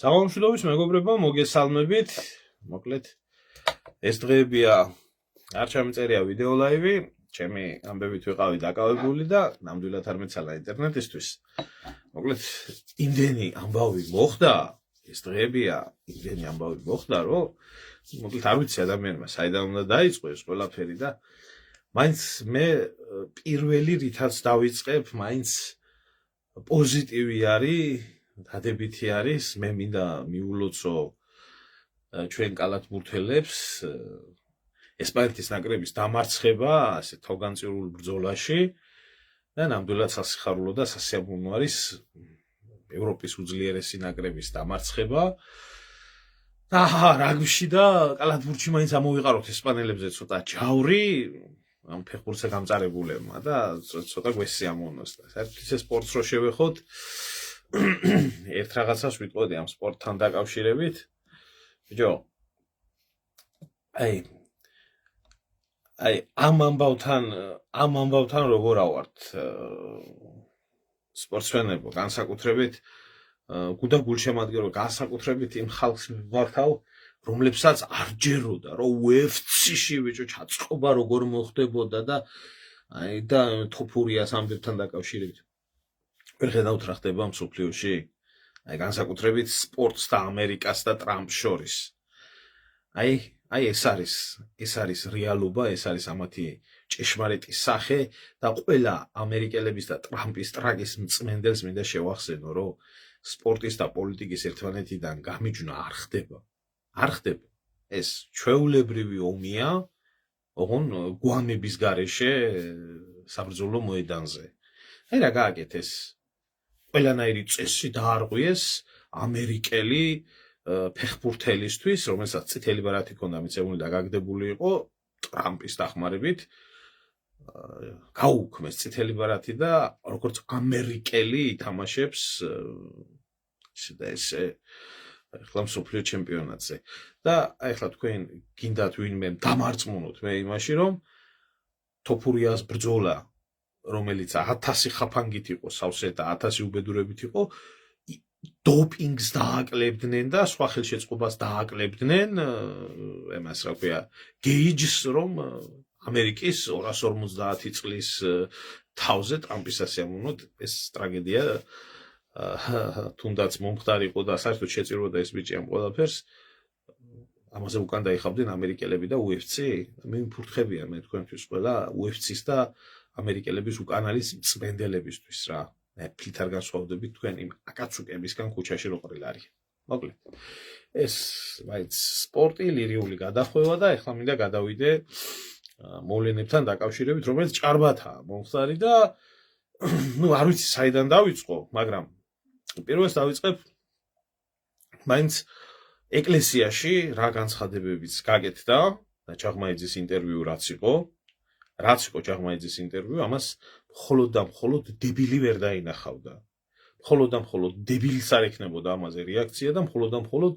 Სამომშვიდობის მეგობრებო, მოგესალმებით. მოკლედ ეს დღეებია არ ჩამიწერია ვიდეო ლაივი, ჩემი ამბებით ვიყავი დაკავებული და ნამდვილად არ მეცალა ინტერნეტისთვის. მოკლედ იმდენი ამბავი მოხდა, ეს დღეებია იმდენი ამბავი მოხდა, რომ მოკლედ არ ვიცი ადამიანმა საიდან უნდა დაიწყო ეს ყველაფერი და მაინც მე პირველი რითაც დავიწყებ, მაინც პოზიტივი არის, დადებითი არის, მე მინდა მიულოცო ჩვენ კალათბურთელებს ესპანეთის ნაკრების დამარცხება ასე თავგანწირულ ბრძოლაში და ნამდვილად სასიხარულო და სასიამოვნო არის ევროპის უძლიერესი ნაკრების დამარცხება და რაგბიში და კალათბურთში მაინც ამოვიყაროთ ესპანელებზე ცოტა ჯავრი ამ ფეხბურთზე გამწარებულებმა და ცოტა გვესიამოვნოს და საერთოდ ეს სპორტს რო შევეხოთ ერთ რაღაცას ვიტყოდი ამ სპორტთან დაკავშირებით. ბიჭო, ამ ამბავთან როგორ ავართ სპორტსმენებო, განსაკუთრებით გუდა გულშემატკივრებო, განსაკუთრებით იმ ხალხს მივართავ, რომლებსაც არ ჯეროდა, რომ UFC-ში ბიჭო ჩაწყობა როგორ მოხდებოდა და და თოფურიას ამბებთან დაკავშირებით. ვერ ხედავთ რა ხდება მსოფლიოში? განსაკუთრებით სპორტს და ამერიკას და ტრამპს შორის. ეს არის რეალობა, ეს არის ამათი ჭეშმარიტი სახე და ყველა ამერიკელების და ტრამპის ტრაგის მწმენდელს მინდა შევახსენო, რომ სპორტის და პოლიტიკის ერთმანეთიდან გამიჯვნა არ ხდება. არ ხდება. ეს ჩვეულებრივი ომია, ოღონ გვამების გარეშე საბრძოლო მოედანზე. რა გააკეთეს? ყველანაირი წესი დაარღვიეს ამერიკელი ფეხბურთელისთვის, რომელსაც წითელი ბარათი ჰქონდა მიცემული და გაგდებული იყო ტრამპის დახმარებით, გაუქმეს წითელი ბარათი და როგორც ამერიკელი ითამაშებს ესე ახლა მსოფლიო ჩემპიონატზე. და ახლა თქვენ გინდათ ვინმე დამარწმუნოთ მე იმაში, რომ თოფურიას ბრძოლა რომელიც 1000 ხაფანგით იყო სავსე და 1000 უბედურებით იყო, დოპინგს დააკლებდნენ და სხვა ხელშეწყობას დააკლებდნენ, იმას რა ქვია, გეიჯს, რომ ამერიკის 250 წლის თავზე ტრამპის სასიამოვნოდ ეს ტრაგედია თუნდაც მომხდარიყო და საერთოდ შეწიროდა ეს ბიჭი ამ ყველაფერს, ამაზე უკან დაიხავდნენ ამერიკელები და UFC. მე მიფურთხებია მე თქვენთვის ყველა UFC-ს და ამერიკელების უკან არის მწმენდებისთვის რა. მე ფილთ არ განსხვავდებით თქვენ იმ აკაცუკებისგან ქუჩაში რო ყრილ არის. მოკლედ. ეს მაინც სპორტი, ლირიული გადახვევა და ეხლა მინდა გადავიდე მოვლენებთან დაკავშირებით, რომელიც ჭარბათაა მომხდარი და არ ვიცი საიდან დავიწყო, მაგრამ პირველს დავიწყებ მაინც ეკლესიაში რა განცხადებებიც გაკეთდა და ჩაღმაიძის ინტერვიუ რაც იყო ჩაღმაიძის ინტერვიუ, ამას მხოლოდ და მხოლოდ დებილი ვერ დაინახავდა. მხოლოდ და მხოლოდ დებილს არ ექნებოდა ამაზე რეაქცია და მხოლოდ და მხოლოდ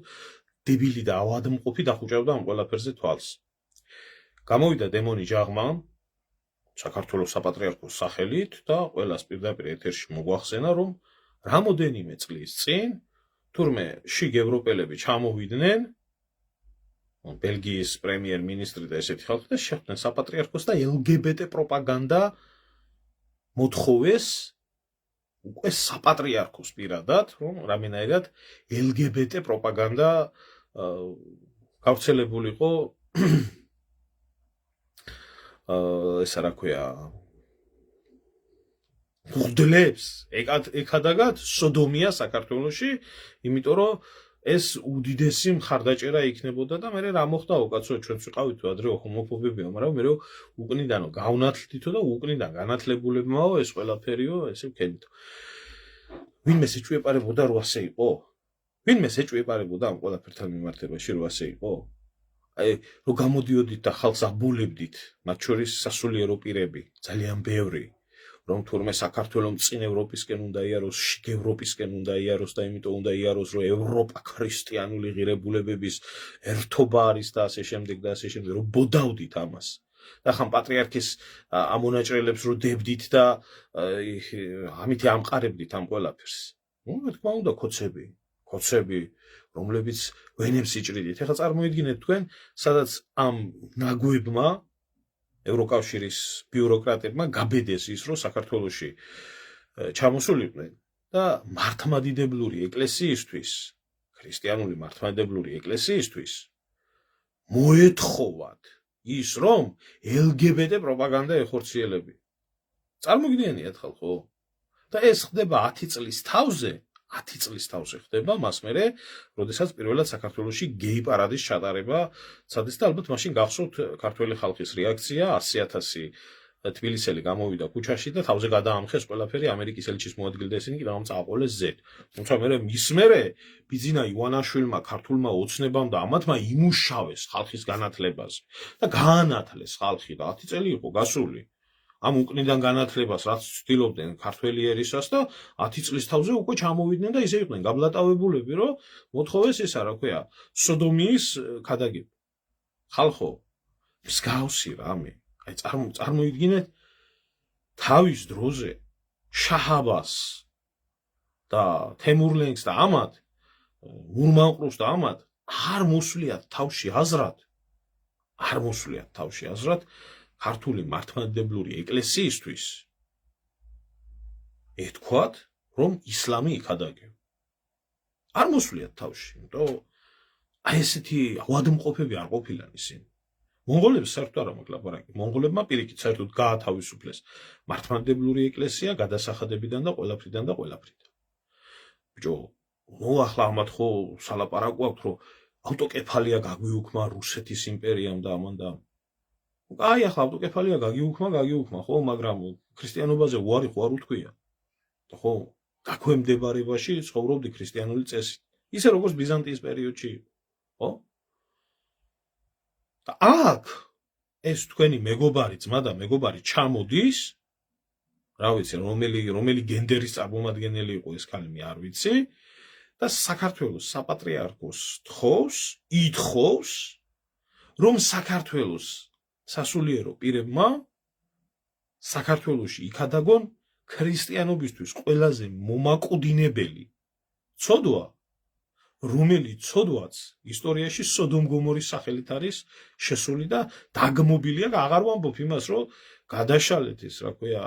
დებილი და ავადმყოფი დახუჭავდა ამ ყველაფერზე თვალს. გამოვიდა დემონი ჯაღმა საქართველოს საპატრიარქოს სახელით და ყველას პირდაპირ ეთერში მოგვახსენა, რომ რამოდენიმე წლის წინ თურმე შიგ ევროპელები ჩამოვიდნენ ბელგიის პრემიერ-მინისტრი და ესეთი ხალხი და შეხვდნენ საპატრიარქოს და LGBT პროპაგანდა მოთხოვეს უკვე საპატრიარქოს პირადად, რომ რამენაირად LGBT პროპაგანდა გავრცელებულიყო ესა რა ქვია მღვდლებს ეკადაგათ სოდომია საქართველოში, იმიტომ რომ ეს უდიდესი მხარდაჭერა იქნებოდა და მე რა მოხდა უკაცო ჩვენც ვიყავით ადრე ჰომოფობებია, მაგრამ მე უკნიდანო გავნათლდითო და უკნიდან განათლებულებმაო ეს ყველაფერიო ესე ვქენითო. ვინმე ეჭვიეპარებოდა რომ ასე იყო? ვინმე ეჭვიეპარებოდა ამ ყველაფერთან მიმართებაში რომ ასე იყო? რომ გამოდიოდით და ხალხს აბოლებდით, მათ შორის სასულიერო პირები, ძალიან ბევრი, რომ თურმე საქართველოს წინ ევროპისკენ უნდა იაროს, შიგ ევროპისკენ უნდა იაროს და იმიტომ უნდა იაროს, რომ ევროპა ქრისტიანული ღირებულებების ერთობა არის და ასე შემდეგ და ასე შემდეგ, რომ ბოდავდით ამას. და ხან პატრიარქის ამონაჭრელებს რო დებდით და ამით ამყარებდით ამ ყველაფერს. რა თქმა უნდა, კოცები, კოცები, რომლებიც ვენებს იჭრიდით. ეხლა წარმოიდგინეთ თქვენ, სადაც ამ ნაგვებმა ევროკავშირის ბიუროკრატებმა გაბედეს ის, რომ საქართველოში ჩამოსულიყვნენ და მართლმადიდებლური ეკლესიისთვის, ქრისტიანული მართლმადიდებლური ეკლესიისთვის მოეთხოვათ ის, რომ LGBT პროპაგანდა ეხორციელები. წარმოგიდგენიათ ხალხო? და ეს ხდება 10 წლის თავზე, 10 წლის თავზე ხდება მას მერე, როდესაც პირველად საქართველოში გეი პარადის ჩატარება ცადეს და ალბათ მაშინ გახსოვთ ქართველი ხალხის რეაქცია, 100,000 თბილისელი გამოვიდა ქუჩაში და თავზე გადაამხეს ყველაფერი ამერიკის ელჩის მოადგილე და ისინი კიდევ წააყოლეს ზედ. თუმცა მის მერე ბიძინა ივანაშვილმა ქართულმა ოცნებამ და ამათმა იმუშავეს ხალხის განათლებაზე და გაანათლეს ხალხი და 10 წელი იყო გასული. ამ უკნიდან განათლებას რაც ცდილობდნენ ქართველი ერისას და 10 წლის თავზე უკვე ჩამოვიდნენ და ისე იყვნენ გაბლატავებულები, რომ მოთხოვეს ესა რა ქვია, სოდომიის ქადაგება. ხალხო, მსგავსი რამე. აი წარმოიდგინეთ თავის დროზე შაჰ-აბას და თემურლენგს და ამათ მურმანყრუს და ამათ არ მოსვლიათ თავში აზრად ქართული მართლმადიდებლური ეკლესიისთვის ეთქვათ, რომ ისლამი იქადაგება. არ მოსვლიათ თავში, იმიტომ აი ესეთი ავადმყოფები არ ყოფილან ისინი. მონღოლებს საერთოდ არ ამაქვს ლაპარაკი. მონღოლებმა პირიქით საერთოდ გაათავისუფლეს მართლმადიდებლური ეკლესია გადასახადებიდან და ყველაფრიდან. ბიჭო, ნუ ახლა ამათ ხო სალაპარაკო აქვს, რომ ავტოკეფალია გაგვიუქმა რუსეთის იმპერიამ და ამან და აი ახლა ავტოკეფალია გაგიუქმა ხო, მაგრამ ქრისტიანობაზე უარი ხო არ უთქვია. ხო, დაქვემდებარებაში ცხოვრობდი ქრისტიანული წესით. ისე როგორც ბიზანტიის პერიოდში იყო, ხო? და აქ ეს თქვენი მეგობარი ძმა და მეგობარი ჩამოდის, რა ვიცი, რომელი გენდერის წარმომადგენელი იყო ეს ქალი, მე არ ვიცი, და საქართველოს საპატრიარქოს ითხოვს, რომ საქართველოს სასულიერო პირებმა საქართველოში იქადაგონ ქრისტიანობისთვის ყველაზე მომაკვდინებელი ცოდვა, რომელიც ცოდვაც ისტორიაში სოდომ-გომორის სახელით არის შესული და დაგმობილია, აღარ ვამბობ იმას, რომ გადაშალეთ ეს, რა ქვია,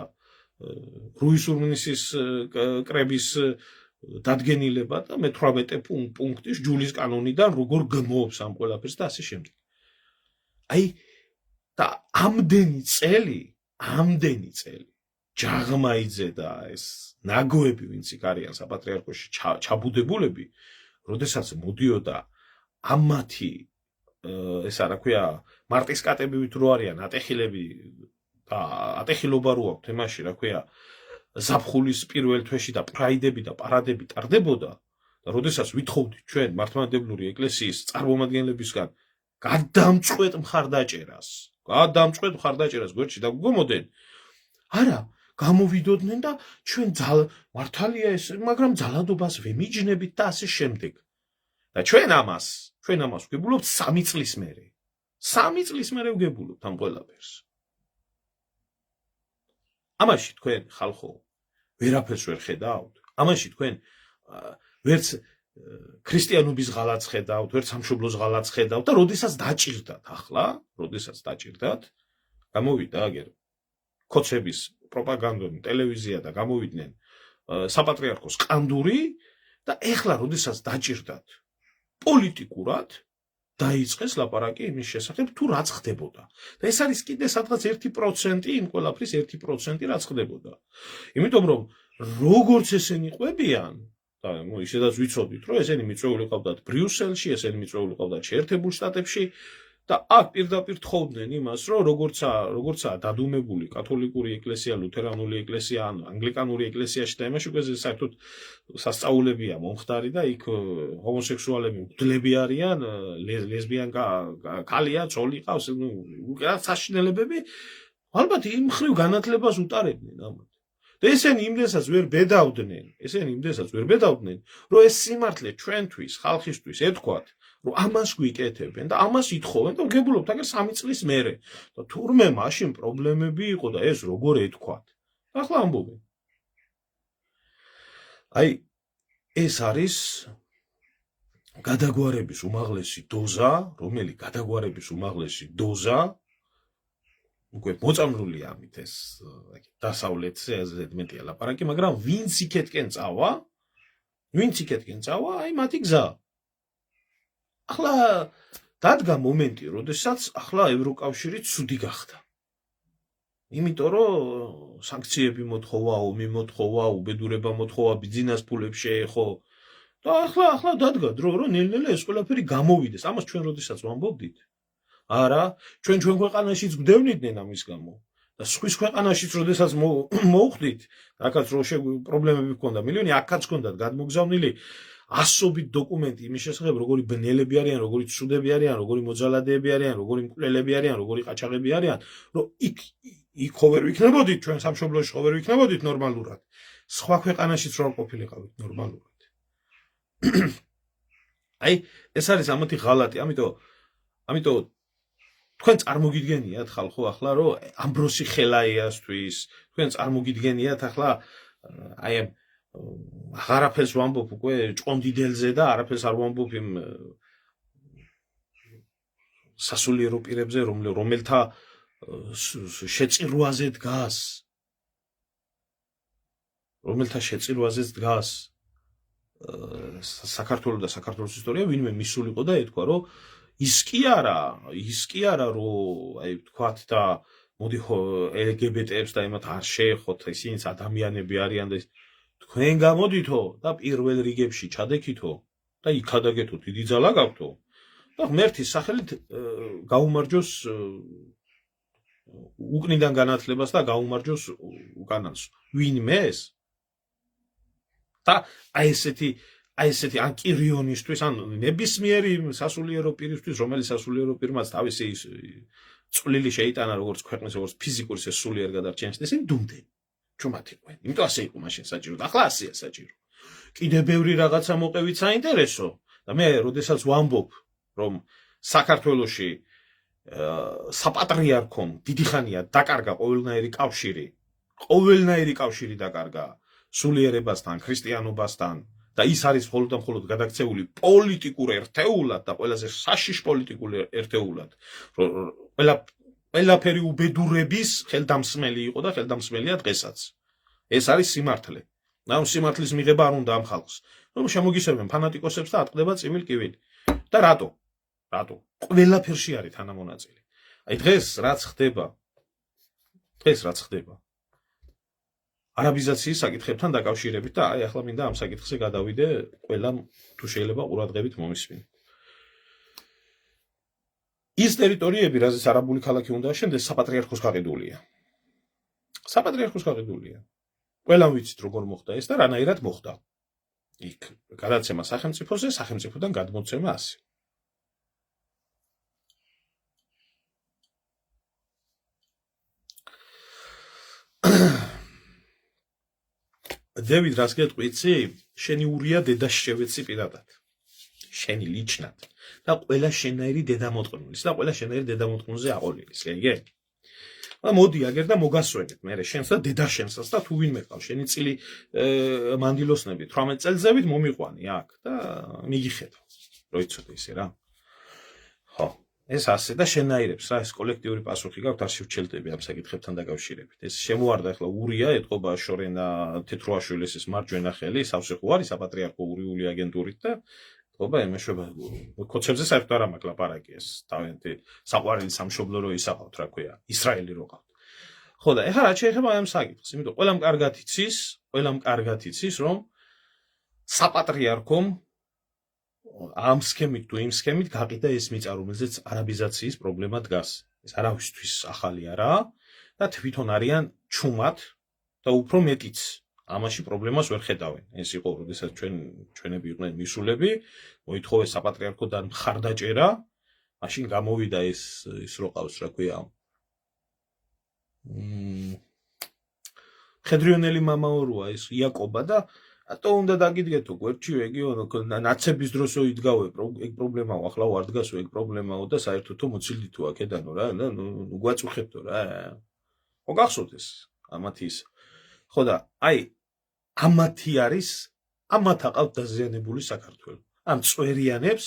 რუის-ურმნისის კრების დადგენილება და მე-18 პუნქტის ჯულის კანონიდან როგორ გმობს ამ ყველაფერს და ასე შემდეგ. აი და ამდენი წელი ჯაღმაიძე და ეს ნაგვები, ვინც იქ არიან საპატრიარქოში ჩაბუდებულები, როდესაც მოდიოდა ამათი ესა რა ქვია, მარტისკატებით რო არიან ატეხილები და ატეხილობა რო აქვთ თემაში, რა ქვია, ზაფხულის პირველ თვეში და პრაიდები და პარადები ტარდებოდა და როდესაც ვითხოვდით ჩვენ მართლმადიდებლური ეკლესიის წარმომადგენლებისგან გადამწყვეტ მხარდაჭერას გვერდში და გვგმობდნენ, არა, გამოვიდოდნენ და ჩვენ მართალია ეს, მაგრამ ძალადობას ვემიჯნებით და ასე შემდეგ. და ჩვენ ამას ვგებულობთ 3 წლის მერე. 3 წლის მერე ვგებულობთ ამ ყველაფერს. ამაში თქვენ ხალხო ვერაფერს ვერ ხედავთ. ამაში თქვენ ვერც ქრისტიანობის ღალატს ხედავთ, ვერც სამშობლოს ღალატს ხედავთ და როდესაც დაჭირდათ, გამოვიდა აგერ კოცების პროპაგანდონი ტელევიზია და გამოვიდნენ საპატრიარქოს ყანდური და ეხლა როდესაც დაჭირდათ პოლიტიკურად დაიწყეს ლაპარაკი იმის შესახებ თუ რაც ხდებოდა. და ეს არის კიდე სადღაც 1% იმ ყველაფრის 1% რაც ხდებოდა. იმიტომ რომ როგორც ესენი ყვებიან და ისედაც ვიცოდით, რომ ესენი მიწვეული ყავდათ ბრიუსელში, ესენი მიწვეული ყავდათ შეერთებულ შტატებში და აქ პირდაპირ თხოვდნენ იმას, რომ როგორცაა დადუმებული კათოლიკური ეკლესია, ლუთერანული ეკლესია, ან ანგლიკანური ეკლესიაში და იმაში უკვე საერთოდ სასწაულებია მომხდარი და იქ ჰომოსექსუალები მღვდლები არიან, ლესბიან ქალია, ცოლი ყავს, რაც საშინელებები, ალბათ იმ ხრივ განათლებას უტარებდნენ ამათ. და ესენი იმდენსაც ვერ ბედავდნენ, რომ ეს სიმართლე ჩვენთვის, ხალხისთვის ეთქვათ, რომ ამას გვიკეთებენ და ამას ითხოვენ და ვგებულობთ აგერ 3 წლის მერე. და თურმე მაშინ პრობლემები იყო და ეს როგორ ეთქვათ. ახლა ამბობენ. აი ეს არის გადაგვარების უმაღლესი დოზა, რომელი გადაგვარების უმაღლესი დოზა უკვე მოწამლულია ამით ეს დასავლეთზე ზედმეტია ლაპარაკი, მაგრამ ვინც იქეთკენ წავა, აი მათი გზა. ახლა დადგა მომენტი, როდესაც ახლა ევროკავშირი ცუდი გახდა. იმიტომ რომ სანქციები მოთხოვა, ომი მოთხოვა, უბედურება მოთხოვა, ბიზნეს ფულებს შეეხო. და ახლა დადგა დრო, რომ ნელ-ნელა ეს ყველაფერი გამოვიდეს. ამას ჩვენ როდესაც ვამბობდით, არა, ჩვენ ქვეყანაშიც გვდევნიდნენ ამის გამო. და სხვის ქვეყანაშიც როდესაც მოუხდით, აქაც რო პრობლემები ჰქონდა მილიონი, აქაც ჰქონდათ გადმოგზავნილი ასობით დოკუმენტი იმის შესახებ, როგორი ბნელები არიან, როგორი ცუდები არიან, როგორი მოძალადეები არიან, როგორი მკვლელები არიან, როგორი ყაჩაღები არიან, რომ იქ ხო ვერ ვიქნებოდით, ჩვენ სამშობლოში ხო ვერ ვიქნებოდით ნორმალურად. სხვა ქვეყანაშიც რო ყოფილიყავით ნორმალურად. აი, ეს არის ამათი ღალატი, ამიტომ თქვენ წარმოგიდგენიათ ხალხო ახლა რომ ამბროსი ხელაიასთვის, თქვენ წარმოგიდგენიათ ახლა აი ამ აღარაფერს ვამბობ უკვე ჭყონდიდელზე და არაფერს არ ვამბობ იმ სასულიერო პირებზე, რომელთა შეწირვაზე დგას. საქართველოს და საქართველოს ისტორია ვინმე მისულიყო და ეთქვა რომ ის კი არა რომ აი თქვათ და მოდი ხო LGBT-ებს და იმათ არ შეეხოთ, ისინიც ადამიანები არიან და თქვენ გამოდითო და პირველ რიგებში ჩადექითო და იქადაგეთო, დიდი ძალა გაქვთო და ღმერთის სახელით გაუმარჯოს უკნიდან განათლებას და გაუმარჯოს უკანასო. ვინმეს და აი ესეთი ან კირიონისტვის, ან ნებისმიერი სასულიერო პირისთვის, რომელიც სასულიერო პირმაც თავისი წვლილი შეიტანა როგორც ქვეყნის, როგორც ფიზიკური სულიერ გადარჩენას, ესენი დუმდნენ. ჩუმად იყვნენ. იმიტომ ასე იყო მაშინ საჭირო და ახლა ასეა საჭირო. კიდე ბევრი რაღაცა მოყევით საინტერესო და მე როდესაც ვამბობ, რომ საქართველოში საპატრიარქომ დიდი ხანია დაკარგა ყოველნაირი კავშირი დაკარგა სულიერებასთან, ქრისტიანობასთან და ის არის მხოლოდ და მხოლოდ გადაქცეული პოლიტიკურ ერთეულად და ყველაზე საშიშ პოლიტიკურ ერთეულად. ყველაფერი უბედურების ხელდამსმელი იყო და ხელდამსმელია დღესაც. ეს არის სიმართლე. და ამ სიმართლის მიღება არ უნდა ამ ხალხს. რომ შემოგისერვენ ფანატიკოსებს და ატყდება წივილი კივილი. და რატო? ყველაფერში არის თანამონაწილე. აი დღეს რაც ხდება არაბიზაციის საკითხებთან დაკავშირებით და აი ახლა მინდა ამ საკითხზე გადავიდე, ყველამ თუ შეიძლება ყურადღებით მომისმინე. ის ტერიტორიები, რაზეც არაბული ქალაქი უნდა აშენდეს, საპატრიარქოს გაყიდულია. ყველამ ვიცით როგორ მოხდა ეს და რანაირად მოხდა. იქ გადაცემა სახელმწიფოზე, სახელმწიფოდან გადმოცემა ასე. დევიდ, რას გეტყვი, იცი? შენი ურია დედას შევეცი პირადად. შენი ლიჩნად. და ყველა შენაირი დედამოტყნულის და ყველა შენაირი დედამოტყნულზე აყოლილის, გიგე? მოდი აგერ და მოგასვენეთ მე შენს და დედაშენსაც და თუ ვინმე ყავს შენი წილი მანდილოსნები 18 წელზევით მომიყვანი აქ და მიგიხედო. რო იცოდე ისე რა. ხო, ეს ასე და შენაირებს რა, ეს კოლექტიური პასუხი გაქვთ, არ შევჩელდები ამ საკითხებთან დაკავშირებით. ეს შემოარდა ახლა ურია, ეთყობა შორენა თეთროაშვილის ეს მარჯვენა ხელი, სავსეხუარი საპატრიარქო ურიული აგენტურით და ეთყობა ემეშვება კოცებზე საერთოდ არ ამაკ ლაპარაკი ეს თავიანთი საყვარელი სამშობლო რო ისაყავთ, რა ქვია, ისრაელი რო ყავთ. ხო და ეხლა რა შეეხება ამ საკითხს, იმიტომ ყველამ კარგად იცის, რომ საპატრიარქომ ამ სქემით თუ იმ სქემით გაყიდა ეს მიწა, რომელზეც არაბიზაციის პრობლემა დგას. ეს არავისთვის ახალი არაა და თვითონ არიან ჩუმად და უფრო მეტიც ამაში პრობლემას ვერ ხედავენ. ეს იყო, როდესაც ჩვენები იყვნენ მისულები, მოითხოვეს საპატრიარქოდან მხარდაჭერა, მაშინ გამოვიდა ეს რო ყავს, რა ქვია, მხედრიონელი მამაოროა ეს იაკობა და ატო უნდა დაგიდგეთო გვერდში ეგიო ნაცების დროსო იდგავე ეგ პრობლემაო ახლა არ დგასო ეგ პრობლემაო და საერთოდო მოცილდითო აქედანო რა ნუ გვაწუხებდო რა ხო გახსოვთ ეს ამათი ის ხო და აი ამათი არის ამათ აყავთ დაზიანებული საქართველო ამ წვერიანებს,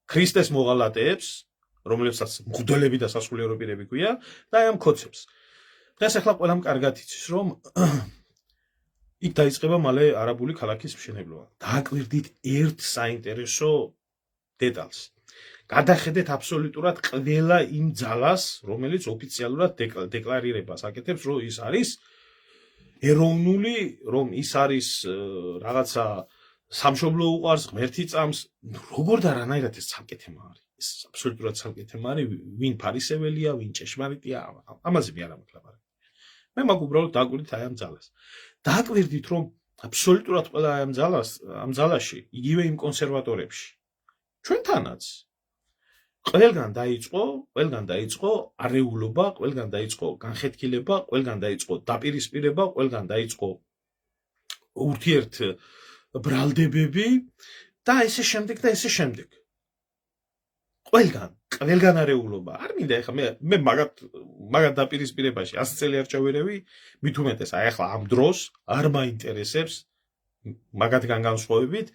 ქრისტეს მოღალატეებს, რომლებსაც მღვდლები და სასულიერო პირები ქვია, და აი ამ ქოცებს. დღეს ახლა ყველამ კარგად იცის, რომ იქ დაიწყება მალე არაბული ქალაქის მშენებლობა. დააკვირდით ერთ საინტერესო დეტალს. გადახედეთ აბსოლუტურად ყველა იმ ძალას, რომელიც ოფიციალურად დეკლარირებას აკეთებს, რომ ის არის ეროვნული, რომ ის არის რაღაცა სამშობლო უყვარს, ღმერთი წამს, როგორ და რანაირად ეს ცალკე თემა არის. ეს აბსოლუტურად ცალკე თემა არის, ვინ ფარისეველია, ვინ ჭეშმარიტია, ამაზე მე არ ამბობ. მე მაგ უბრალოდ დააკვირდით აი ამ ძალას. დააკვირდით, რომ აბსოლუტურად ყველა აი ამ ძალაში, იგივე იმ კონსერვატორებში, ჩვენთანაც ყველგან დაიწყო არეულობა, ყველგან დაიწყო განხეთქილება, ყველგან დაიწყო დაპირისპირება, ყველგან დაიწყო ურთიერთ ბრალდებები და ესე შემდეგ. ყველგან არეულობა. არ მინდა ეხლა მე მაგათ დაპირისპირებაში 100 წელი არ ჩავერევი, მით უმეტეს აი ახლა ამ დროს არ მაინტერესებს მაგათგან განსხვავებით.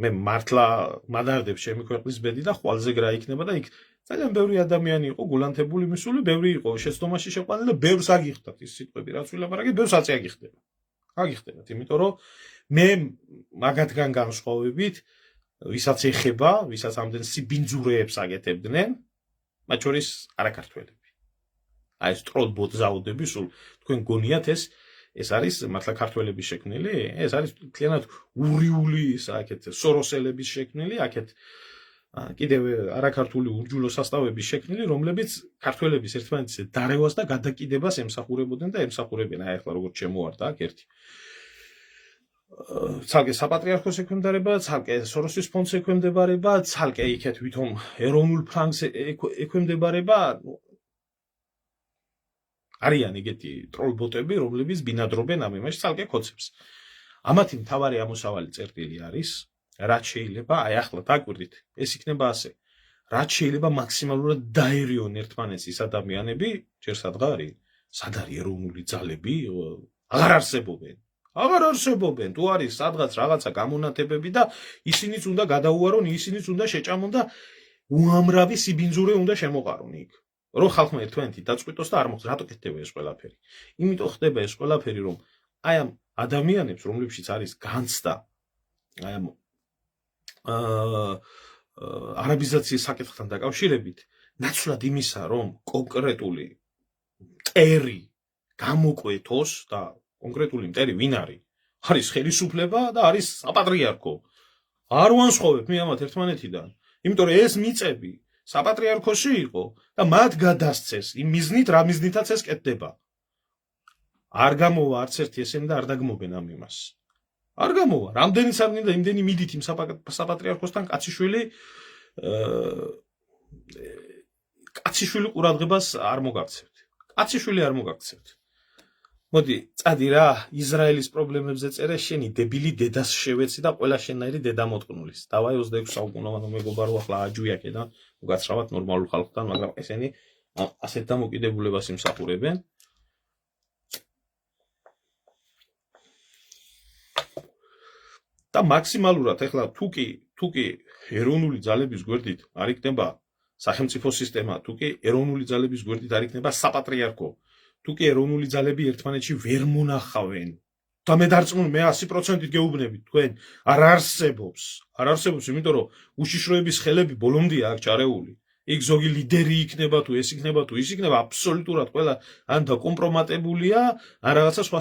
მე მართლა მადარდებ ჩემი ქვეყნის ბედი და ხვალზეგრა იქნება და იქ ძალიან ბევრი ადამიანი იყო გულანთებული მისული, ბევრი იყო შეცდომაში შეყვანილი და ბევრს აგიხდათ ის სიტყვები, რაც ვილაპარაკე, ბევრს აწი აგიხდება. აგიხდებათ, იმიტომ რომ მე მაგათგან განსხვავებით, ვისაც ეხება, ვისაც ამდენ სიბინძურეებს აკეთებდნენ, მათ შორის არაქართველები. აი ეს ტროლ-ბოტ-ზაუდები, სულ თქვენ გონიათ ეს არის მართლა ქართველების შექმნილი, ეს არის მთლიანად ურიული საკეთ სოროსელების შექმნილი, აქეთ კიდევ არაქართული ურჯულო სასწავების შექმნილი, რომლებიც ქართველების ერთმანეთზე დარევას და გადაკიდებას ემსახურებოდნენ და ემსახურებენ. აი ახლა როგორც შემოარდა აქ ერთი ცალკე საპატრიარქოს ექვემდებარება, ცალკე სოროსის ფონდს ექვემდებარება, ცალკე იქეთ ვითომ ეროვნულ ფრანგს ექვემდებარება. არიან ეგეთი ტროლ-ბოტები, რომლებიც ბინადრობენ ამ იმაში ცალკე ქოცებს. ამათი მთავარი ამოსავალი წერტილი არის, რაც შეიძლება, აი ახლა დაკვირდით, ეს იქნება ასე. რაც შეიძლება მაქსიმალურად დაერიონ ერთმანეთს ის ადამიანები, ჯერ სადღარი, სად არის ეროვნული ძალები, აღარ არსებობენ, თუ არის სადღაც რაღაცა გამონათებები და ისინიც უნდა გადაუარონ, ისინიც უნდა შეჭამონ და უამრავი სიბინძურე უნდა შემოყარონ იქ. რომ ხალხმა ერთმანეთი დაწყვიტოს და არ მოხდეს, რატო კეთდება ეს ყველაფერი? იმიტომ ხდება ეს ყველაფერი, რომ აი ამ ადამიანებს, რომლებშიც არის განცდა, აი ამ არაბიზაციის საკითხთან დაკავშირებით, ნაცვლად იმისა, რომ კონკრეტული მტერი გამოკვეთოს და კონკრეტული მტერი ვინ არის? არის ხელისუფლება და არის საპატრიარქო. არ ვანსხვავებ მე ამათ ერთმანეთიდან, იმიტომ რომ ეს მიწები საპატრიარქოში იყო და მათ გადასცეს იმ მიზნით, რა მიზნითაც ეს კეთდება. არ გამოვა არც ერთი ესენი და არ დაგმობენ ამ იმას. არ გამოვა, რამდენიც არ მინდა იმდენი მიდით იმ საპატრიარქოსთან კაციშვილი ყურადღებას არ მოგაქცევთ. კაციშვილი არ მოგაქცევთ. მოდი, წადი რა, ისრაელის პრობლემებზე წერე, შენი დებილი დედას შევეცი და ყველა შენნაირი დედა მოტყნულის. დავაი 26 საუკუნოვანო მეგობარო ახლა აჯუიაკე და მოგაცრავად ნორმალურ ხალხთან, მაგრამ ესენი ასეთ დამოკიდებულებას იმსახურებენ. და მაქსიმალურად ახლა თუ კი ეროვნული ძალების გვერდით არ იქნება სახელმწიფო სისტემა, თუ კი ეროვნული ძალების გვერდით არ იქნება საპატრიარქო, თუ კი ეროვნული ძალები ერთმანეთში ვერ მონახავენ და მე დარწმუნ მე 100%-ით გეუბნებით თქვენ არ არსებობს, იმიტომ რომ უშიშროების ხელები ბოლომდეა აქ ჩარეული. იქ ზოგი ლიდერი იქნება თუ ეს იქნება თუ ის იქნება, აბსოლუტურად ყველა ან დაკომპრომატებულია, ან რაღაცა სხვა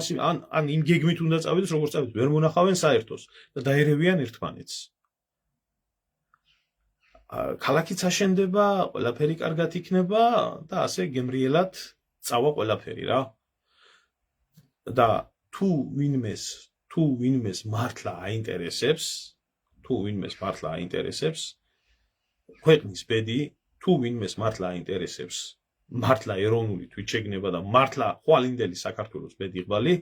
ან იმ გეგმით უნდა წავიდეს, როგორც წავიდეს, ვერ მონახავენ საერთოს და დაერევიან ერთმანეთს. ქალაქიც აშენდება, ყველაფერი კარგად იქნება და ასე გემრიელად წავა ყველაფერი რა. და თუ ვინმეს მართლა აინტერესებს, ქვეყნის ბედი, თუ ვინმეს მართლა აინტერესებს, მართლა ეროვნული თვითშეგნება და მართლა ხვალინდელი საქართველოს ბედი-ღბალი,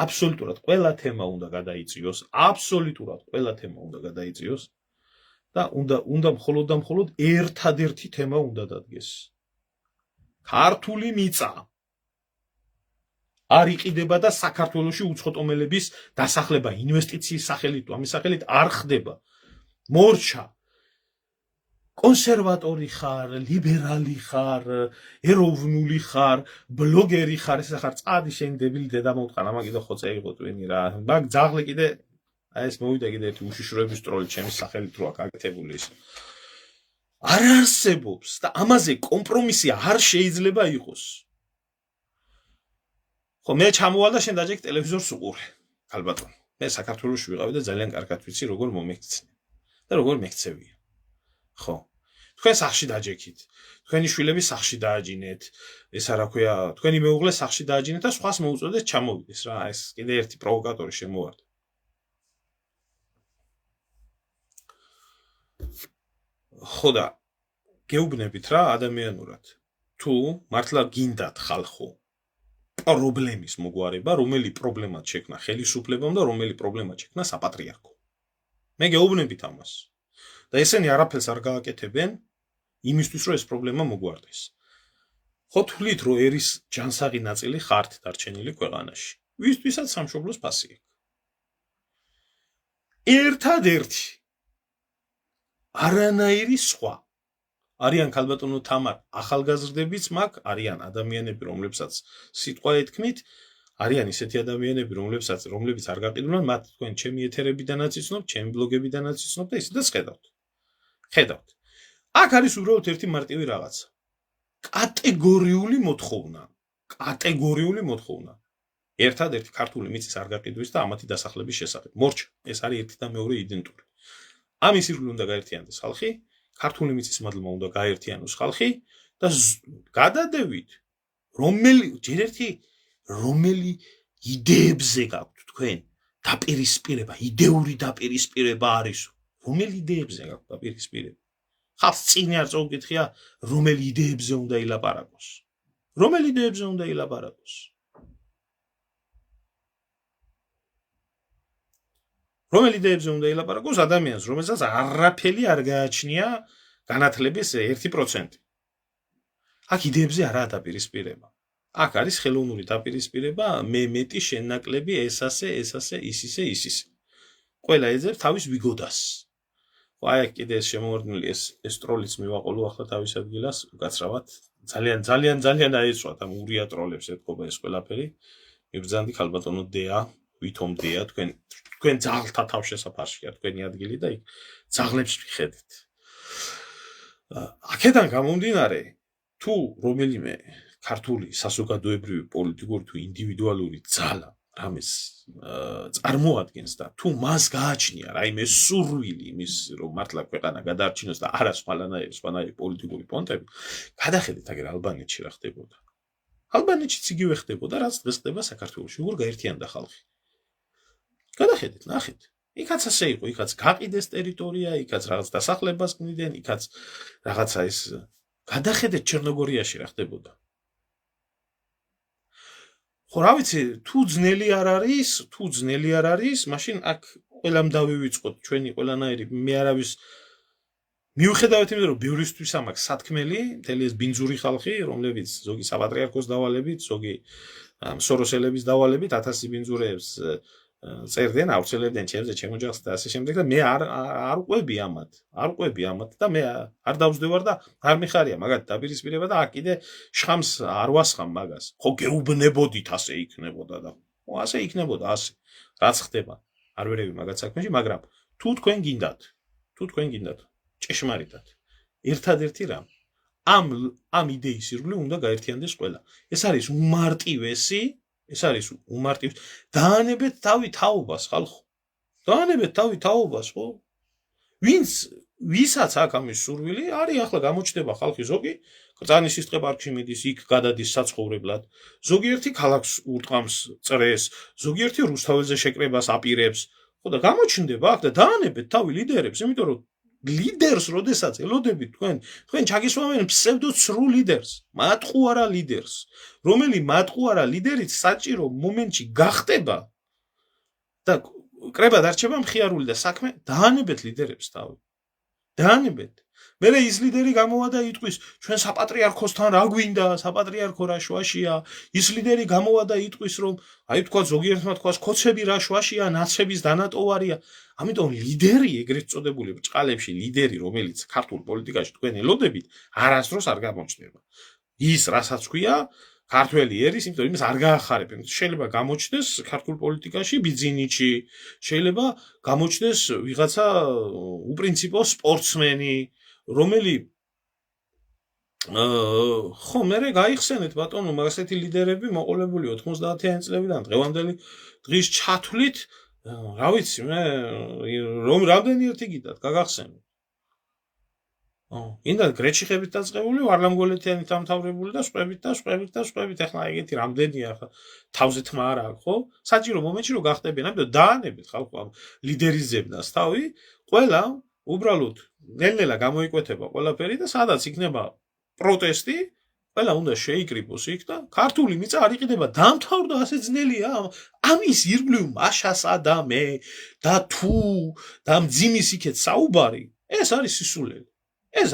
აბსოლუტურად ყველა თემა უნდა გადაიწიოს, და უნდა მხოლოდ ერთადერთი თემა უნდა დადგეს. ქართული მიწა. არ იყიდება და საქართველოში უცხოტომელების დასახლება ინვესტიციის სახელით, ამის სახელით არ ხდება. მორჩა კონსერვატორი ხარ, ლიბერალი ხარ, ეროვნული ხარ, ბლოგერი ხარ, ეს ხარ წადი შენ დებილი დედა მომყან, ამა კიდე ხოცე იყო ტვინი რა. მაგ ძაღლი კიდე აი ეს მოვიდა კიდე ერთი უშიშროების ტროლი ჩემი სახელით რო აკეთებული ის. არ არსებობს და ამაზე კომპრომისი არ შეიძლება იყოს. ხო მე ჩამოვალ და შენ დაჯექ ტელევიზორს უყურე. ალბათო. მე საქართველოში ვიყავი და ძალიან კარგად ვიცი როგორ მომექცნე და როგორ მექცევია. ხო. თქვენ სახში დაჯექით. თქვენი შვილები სახში დააჯინეთ. ეს არა ქვია, თქვენი მეუღლე სახში დააჯინეთ და სხვას მოუწოდეთ ჩამოვიდეს რა. ეს კიდე ერთი პროვოკატორი შემოვარდა. ხო და გეუბნებით რა ადამიანურად. თუ მართლა გინდათ ხალხო პრობლემის მოგვარება, რომელი პრობლემად შექმნა ხელისუფლებამ და რომელი პრობლემად შექმნა საპატრიარქო. მე გეუბნებით ამას. და ესენი არაფერს არ გააკეთებენ იმისთვის რომ ეს პრობლემა მოგვარდეს. ხო თვლით რომ ერის ჯანსაღი ნაწილი ხართ დარჩენილი ქვეყანაში. ვისთვისაც სამშობლოს ფასი აქვს. ერთადერთი არანაირი სხვა არიან ქალბატონო თამარ ახალგაზრდებიც მაგ არიან ადამიანები რომლებსაც სიტყვა ეთქმით არიან ისეთი ადამიანები რომლებიც არ გაყიდულან მათ თქვენ ჩემი ეთერებიდანაც იცნობთ ჩემი ბლოგებიდანაც იცნობთ და ისედაც ხედავთ აქ არის უბრალოდ ერთი მარტივი რაღაცა კატეგორიული მოთხოვნა ერთადერთი ქართული მიწის არ გაყიდვის და ამათი დასახლების შესახებ მორჩა ეს არის ერთი და მეორე იდენტური ამის ირგვლივ უნდა გაერთიანდეს ხალხი ქართული მიწის მადლმა უნდა გაერთიანოს ხალხი და გადადევით რომელი იდეებზე გაქვთ თქვენ დაპირისპირება იდეური დაპირისპირება არის რომელი იდეებზე გაქვთ დაპირისპირება ხალხს წინ არ წაუკითხია რომელი იდეებზე უნდა ილაპარაკოს რომელი იდეებზე უნდა ილაპარაკოს ადამიანს, რომელსაც არაფერი არ გააჩნია განათლების 1%. აქ იდეებზე არაა დაპირისპირება. აქ არის ხელოვნური დაპირისპირება, მე მეტი შენ ნაკლები, ეს ასე, ისისე. ყველა ეძებს თავის ვიგოდას. ხო, აი კიდე ეს შემოვარდნილი ეს ტროლიც მივაყოლო ახლა თავის ადგილას, უკაცრავად. ძალიან დაეწვათ ამ ურია ტროლებს ეთქობა ეს ყველაფერი. მიბრძანდი ქალბატონო დეა ვითომ დეა თქვენ ძაღლთა თავშესაფარშია თქვენი ადგილი და იქ ძაღლებს მიხედით. აქედან გამომდინარე, თუ რომელიმე ქართული საზოგადოებრივი პოლიტიკური თუ ინდივიდუალური ძალა რამეს წარმოადგენს და თუ მას გააჩნია რაიმე სურვილი იმის რომ მართლა ქვეყანა გადაარჩინოს და არა სხვანაირი პოლიტიკური პონტები, გადახედეთ აგერ ალბანეთში რა ხდებოდა. ალბანეთშიც იგივე ხდებოდა, რაც დღეს ხდება საქართველოში, როგორ გაერთიანდა ხალხი. გადახედეთ, ნახეთ. იქაც ასე იყო, იქაც გაყიდეს ტერიტორია, იქაც რაღაც დასახლებას გნიდნენ, იქაც რაღაცა ეს გადახედეთ ჩერნოგორიაში რა ხდებოდა. ხო, რა ვიცი, თუ ძნელი არ არის, მაშინ აქ ყველამ დავივიწყოთ ჩვენი ყველანაირი მე არავის მიუხედავად იმისა, რომ ბევრისთვის ამაქვს სათქმელი, მთელი ეს ბინძური ხალხი, რომლებიც ზოგი საპატრიარქოს დავალებით, ზოგი სოროსელების დავალებით 1000 ბინძურეებს წერდნენ, ავრცელებდნენ ჩემზე, ჩემ ოჯახს და ასე შემდეგ და მე არ ყვები ამათ და მე არ დავსდევარ და არ მიხარია მაგათ დაპირისპირება და აქ კიდე შხამს არ ვასხამ მაგას. ხო გეუბნებოდით ასე იქნებოდა და ხო ასე იქნებოდა ასე. რაც ხდება. არ ვერევი მაგათ საქმეში, მაგრამ თუ თქვენ გინდათ ჭეშმარიტად. ერთადერთი რამ ამ იდეის ირგვლივ უნდა გაერთიანდეს ყველა. ეს არის უმარტივესი დაანებეთ თავი თაობას ხალხო. ხო? ვისაც აქ ამის სურვილი არის ახლა გამოჩნდება ხალხი ზოგი კრძანის სისწყე პარკში მიდის, იქ გადადის საცხოვრებლად. ზოგიერთი ქალაქს ურტყამს წრეს, ზოგიერთი რუსთაველზე შეკრებას აპირებს. ხო და გამოჩნდება აქ და დაანებეთ თავი ლიდერებს, იმიტომ რომ ლიდერს როდესაც ელოდებით თქვენ ჩაგისვამენ ფსევდო-ცრუ ლიდერს, მატყუარა ლიდერს, რომელი მატყუარა ლიდერიც საჭირო მომენტში გახტება და კრება დარჩება მხიარული და საქმე დაანებეთ ლიდერებს თავი. დაანებეთ. მერე ის ლიდერი გამოვა და იტყვის ჩვენ საპატრიარქოსთან რა გვინდა, საპატრიარქო რა შვაშია, ის ლიდერი გამოვა და იტყვის რომ აი თქვა ზოგიერთმა თქვას ქოცები რა შვაშია, ნაცების დანატოვარია. ამიტომ ლიდერი ეგრეთ წოდებული ბრჭყალებში ლიდერი რომელიც ქართულ პოლიტიკაში თქვენ ელოდებით არასდროს არ გამოჩნდება. ის რასაც ქვია ქართველი ერის, იმიტომ იმას არ გაახარებენ. შეიძლება გამოჩნდეს ქართულ პოლიტიკაში ბიძინიჩი, შეიძლება გამოჩნდეს ვიღაცა უპრინციპო სპორტსმენი, რომელი ხო მერე გაიხსენეთ ბატონო, ასეთი ლიდერები მოყოლებული 90-იანი წლებიდან დღევანდელი დღის ჩათვლით, რა ვიცი მე რომ რამდენი ერთი გიდათ გაგახსენოთ. ინდა გრეჩიხებით დაწყებული, ვარლამგოლეთიანით დამთავრებული და სხვებით, ახლა ეგეთი რამდენია ხა თავზე თმა არა აქვს, ხო? საჭირო მომენტში რომ გახდებიან, ამიტომ დაანებეთ ხალხო ამ ლიდერის ზებნას თავი, ყველა უბრალოდ ნელ-ნელა გამოიკვეთება ყველაფერი და სადაც იქნება პროტესტი, ყველა უნდა შეიკრიბოს იქ და ქართული მიწა არ იყიდება, დამთავრდა ასე ძნელია, ამის ირგვლივ მაშას ადამე და თუ და მძიმის იქეთ საუბარი, ეს არის სისულელი. ეს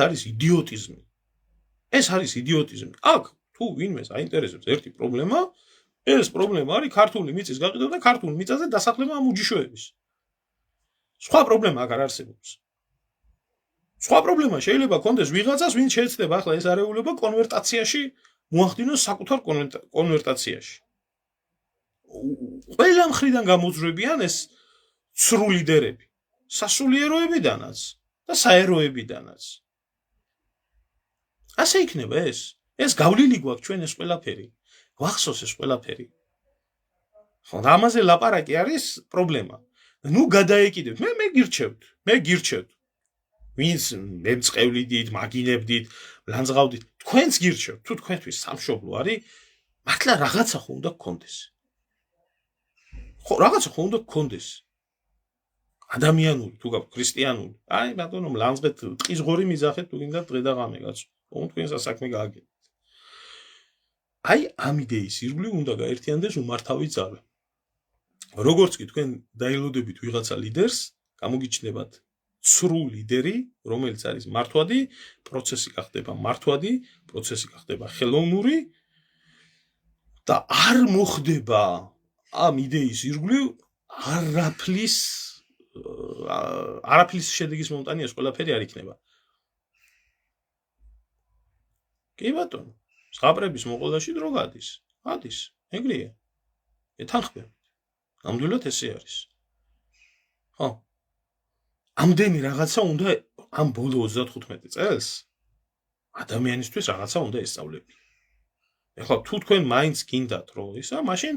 არის იდიოტიზმი. აქ თუ ვინმეს აინტერესებს ერთი პრობლემა, ეს პრობლემა არის ქართული მიწის გაყიდვა და ქართულ მიწაზე დასახლება ამ უჯიშოების. სხვა პრობლემა აქ არ არსებობს. სხვა პრობლემა შეიძლება კონდეს ვიღაცას, ვინც შეეცდება ახლა ეს არეულობა კონვერტაციაში მოახდინოს საკუთარ კონვერტაციაში. ყველა მხრიდან გამოძრებიან ეს ცრუ ლიდერები, სასულიეროებიდანაც და საეროებიდანაც. ასე იქნება ეს გავლილი გვაქვს ჩვენ ეს ყველაფერი. ვახსოვს ეს ყველაფერი. ხო, ამაზე ლაპარაკი არის პრობლემა. ნუ გადაეკიდეთ. მე გირჩევთ. ვინც მემწყევლიდით, მაგინებდით, ლანძღავდით, თქვენც გირჩევთ. თუ თქვენთვის სამშობლო არის, მართლა რაღაცა ხო უნდა გქონდეს. ხო, რაღაცა ხო უნდა გქონდეს. ადამიანური, თუ გაქვთ ქრისტიანული. აი, ბატონო, ლანძღეთ, ტყის ღორი მიზახეთ, თუ გინდა დღე და ღამე კაცო. თქვენს საქმე გააგეთ. აი ამ იდეის ირგვლივ უნდა გაერთიანდეს უმართავი ძალა. როგორც კი თქვენ დაილოდებით ვიღაცა ლიდერს, გამოგიჩნდებათ ცრუ ლიდერი, რომელიც არის მართვადი, პროცესი გახდება მართვადი, პროცესი გახდება ხელოვნური და არ მოხდება ამ იდეის ირგვლივ არაფლის შედეგის მომტანი ეს ყველაფერი არ იქნება. კი ბატონო, ზღაპრების მოყოლაში დრო გადის. ეგრეა. ეთანხმებით. ნამდვილად ესე არის. ხო. ამდენი რაღაცა უნდა ამ ბოლო 35 წელს ადამიანისთვის რაღაცა უნდა ესწავლები. ეხლა თუ თქვენ მაინც გინდათ რომ ისა, მაშინ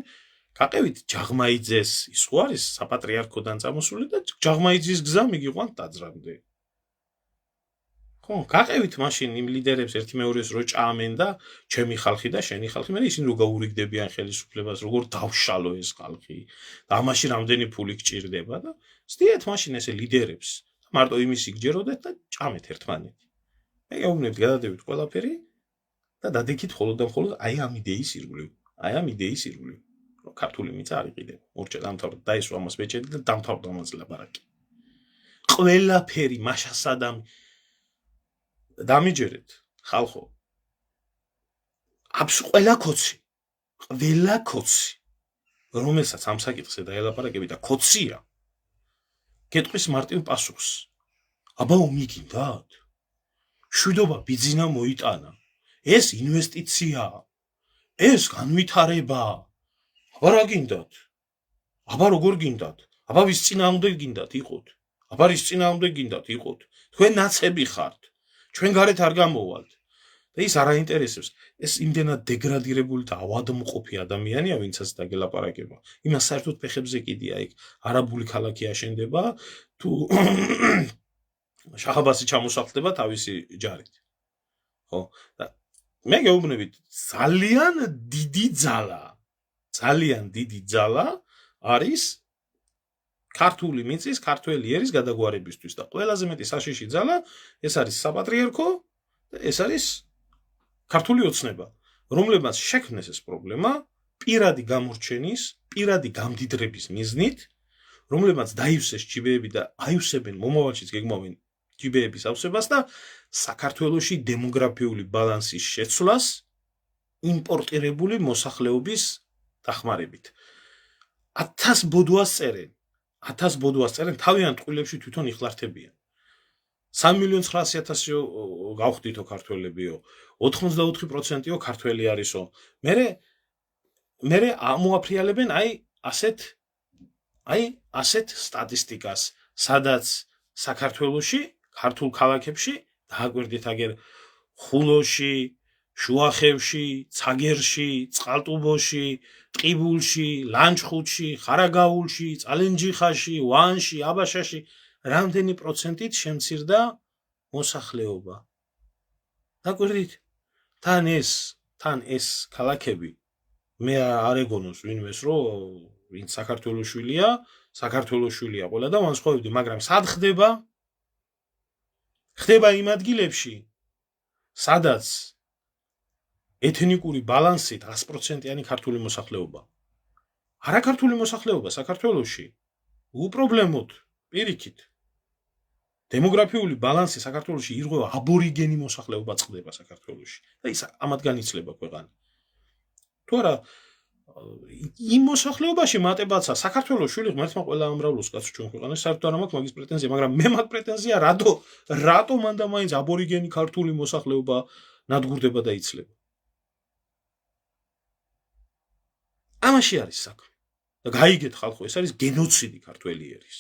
გაყევით ჯაღმაიძეს, ის ხო არის საპატრიარქოდან წამოსული და ჯაღმაიძის გზა მიგიყვანთ ტაძრამდე. ხო, გაყევით მაშინ იმ ლიდერებს ერთი მეორეს რო ჭამენ და ჩემი ხალხი და შენი ხალხი, მე ისინი რო გაურიგდებიან ხელისუფლებას, როგორ დავშალო ეს ხალხი და ამაში რამდენი ფული გჭირდება და ზდიეთ მაშინ ესე ლიდერებს. მარტო იმისი გჯეროდეთ და ჭამეთ ერთმანეთი. მე გეუბნებთ გადადებით ყველაფერი და დადიქით მხოლოდ და მხოლოდ აი ამ იდეის ირგვლივ. რომ ქართული მიწა არ იყიდება. მორჩა დამთავრდა და ისო ამას მეჭედი და დამთავრდა ამაზე ლაპარაკი. ყველაფერი მაშასადამი დამიჯერეთ ხალხო. ყველა კოცი, რომელსაც ამ საკითხზე დაელაპარაკები და კოცია, გეტყვის მარტივ პასუხს. აბა უმიგინდათ? შვიდობა ბიძინა მოიტანა. ეს ინვესტიციაა. ეს განვითარებაა. აბა რა გინდათ? აბა როგორ გინდათ? აბა ვის წინააღმდეგ გინდათ იყოთ? აბა რის წინააღმდეგ გინდათ იყოთ? თქვენ ნაცები ხართ. ჩვენ გარეთ არ გამოვალთ. და ის არ აინტერესებს. ეს იმდენად დეგრადირებული და ავადმყოფი ადამიანია, ვინცაც დაგელაპარაკება. იმას საერთოდ ფეხებზე კიდია იქ არაბული ქალაქი აშენდება, თუ შაჰაბასი ჩამოსახლდება თავისი ჯარით. ხო? და მე გეუბნებით, ძალიან დიდი ძალა არის ქართული მიწის, ქართველი ერის გადაგვარებისთვის და ყველაზე მეტი საშიში ძალა ეს არის საპატრიარქო და ეს არის ქართული ოცნება, რომლებმაც შექმნეს ეს პრობლემა პირადი გამორჩენის, პირადი გამდიდრების მიზნით, რომლებმაც დაივსეს ჭიბეები და აივსებენ მომავალშიც გეგმავენ ჭიბეების ავსებას და საქართველოში დემოგრაფიული ბალანსის შეცვლას იმპორტირებული მოსახლეობის დახმარებით. 1000 ბოდვას წერენ, თავიანთ ტყუილებში თვითონ იხლართებიან. 3.900.000 გავხდითო ქართველებიო, 84%-იო ქართველი არისო. მერე ამოაფრიალებენ ასეთ სტატისტიკას, სადაც საქართველოში, ქართულ ქალაქებში, დააკვირდით აგერ ხულოში, შუახევში, ცაგერში, წყალტუბოში, ტყიბულში, ლანჩხუთში, ხარაგაულში, წალენჯიხაში, ვანში, აბაშაში რამდენი პროცენტით შემცირდა მოსახლეობა. დაკვირდით, თან ეს ქალაქები მე არ ეგონოს ვინმეს, რომ ვინ საქართველოს შვილია ყველა და ვანსხვავებდი, მაგრამ სად ხდება? ხდება იმ ადგილებში, სადაც ეთნიკური ბალანსით 100%-იანი ქართული მოსახლეობა. არაქართული მოსახლეობა საქართველოში უპრობლემოდ პირიქით. დემოგრაფიული ბალანსი საქართველოში ირღვევა, აბორიგენი მოსახლეობა წყდება საქართველოში და ის ამათგან იცლება ქვეყანა. თუ არა იმ მოსახლეობაში მატებაცა საქართველოს შვილი ღმერთმა ყველა ამრავლოს კაცო ჩვენ ქვეყანაში საერთოდ არ მაქვს მაგის პრეტენზია, მაგრამ მე მაქვს პრეტენზია რატო მან და მაინც აბორიგენი ქართული მოსახლეობა ნადგურდება და იცლება. ამაში არის საქმე. და გაიგეთ ხალხო, ეს არის გენოციდი ქართველი ერის.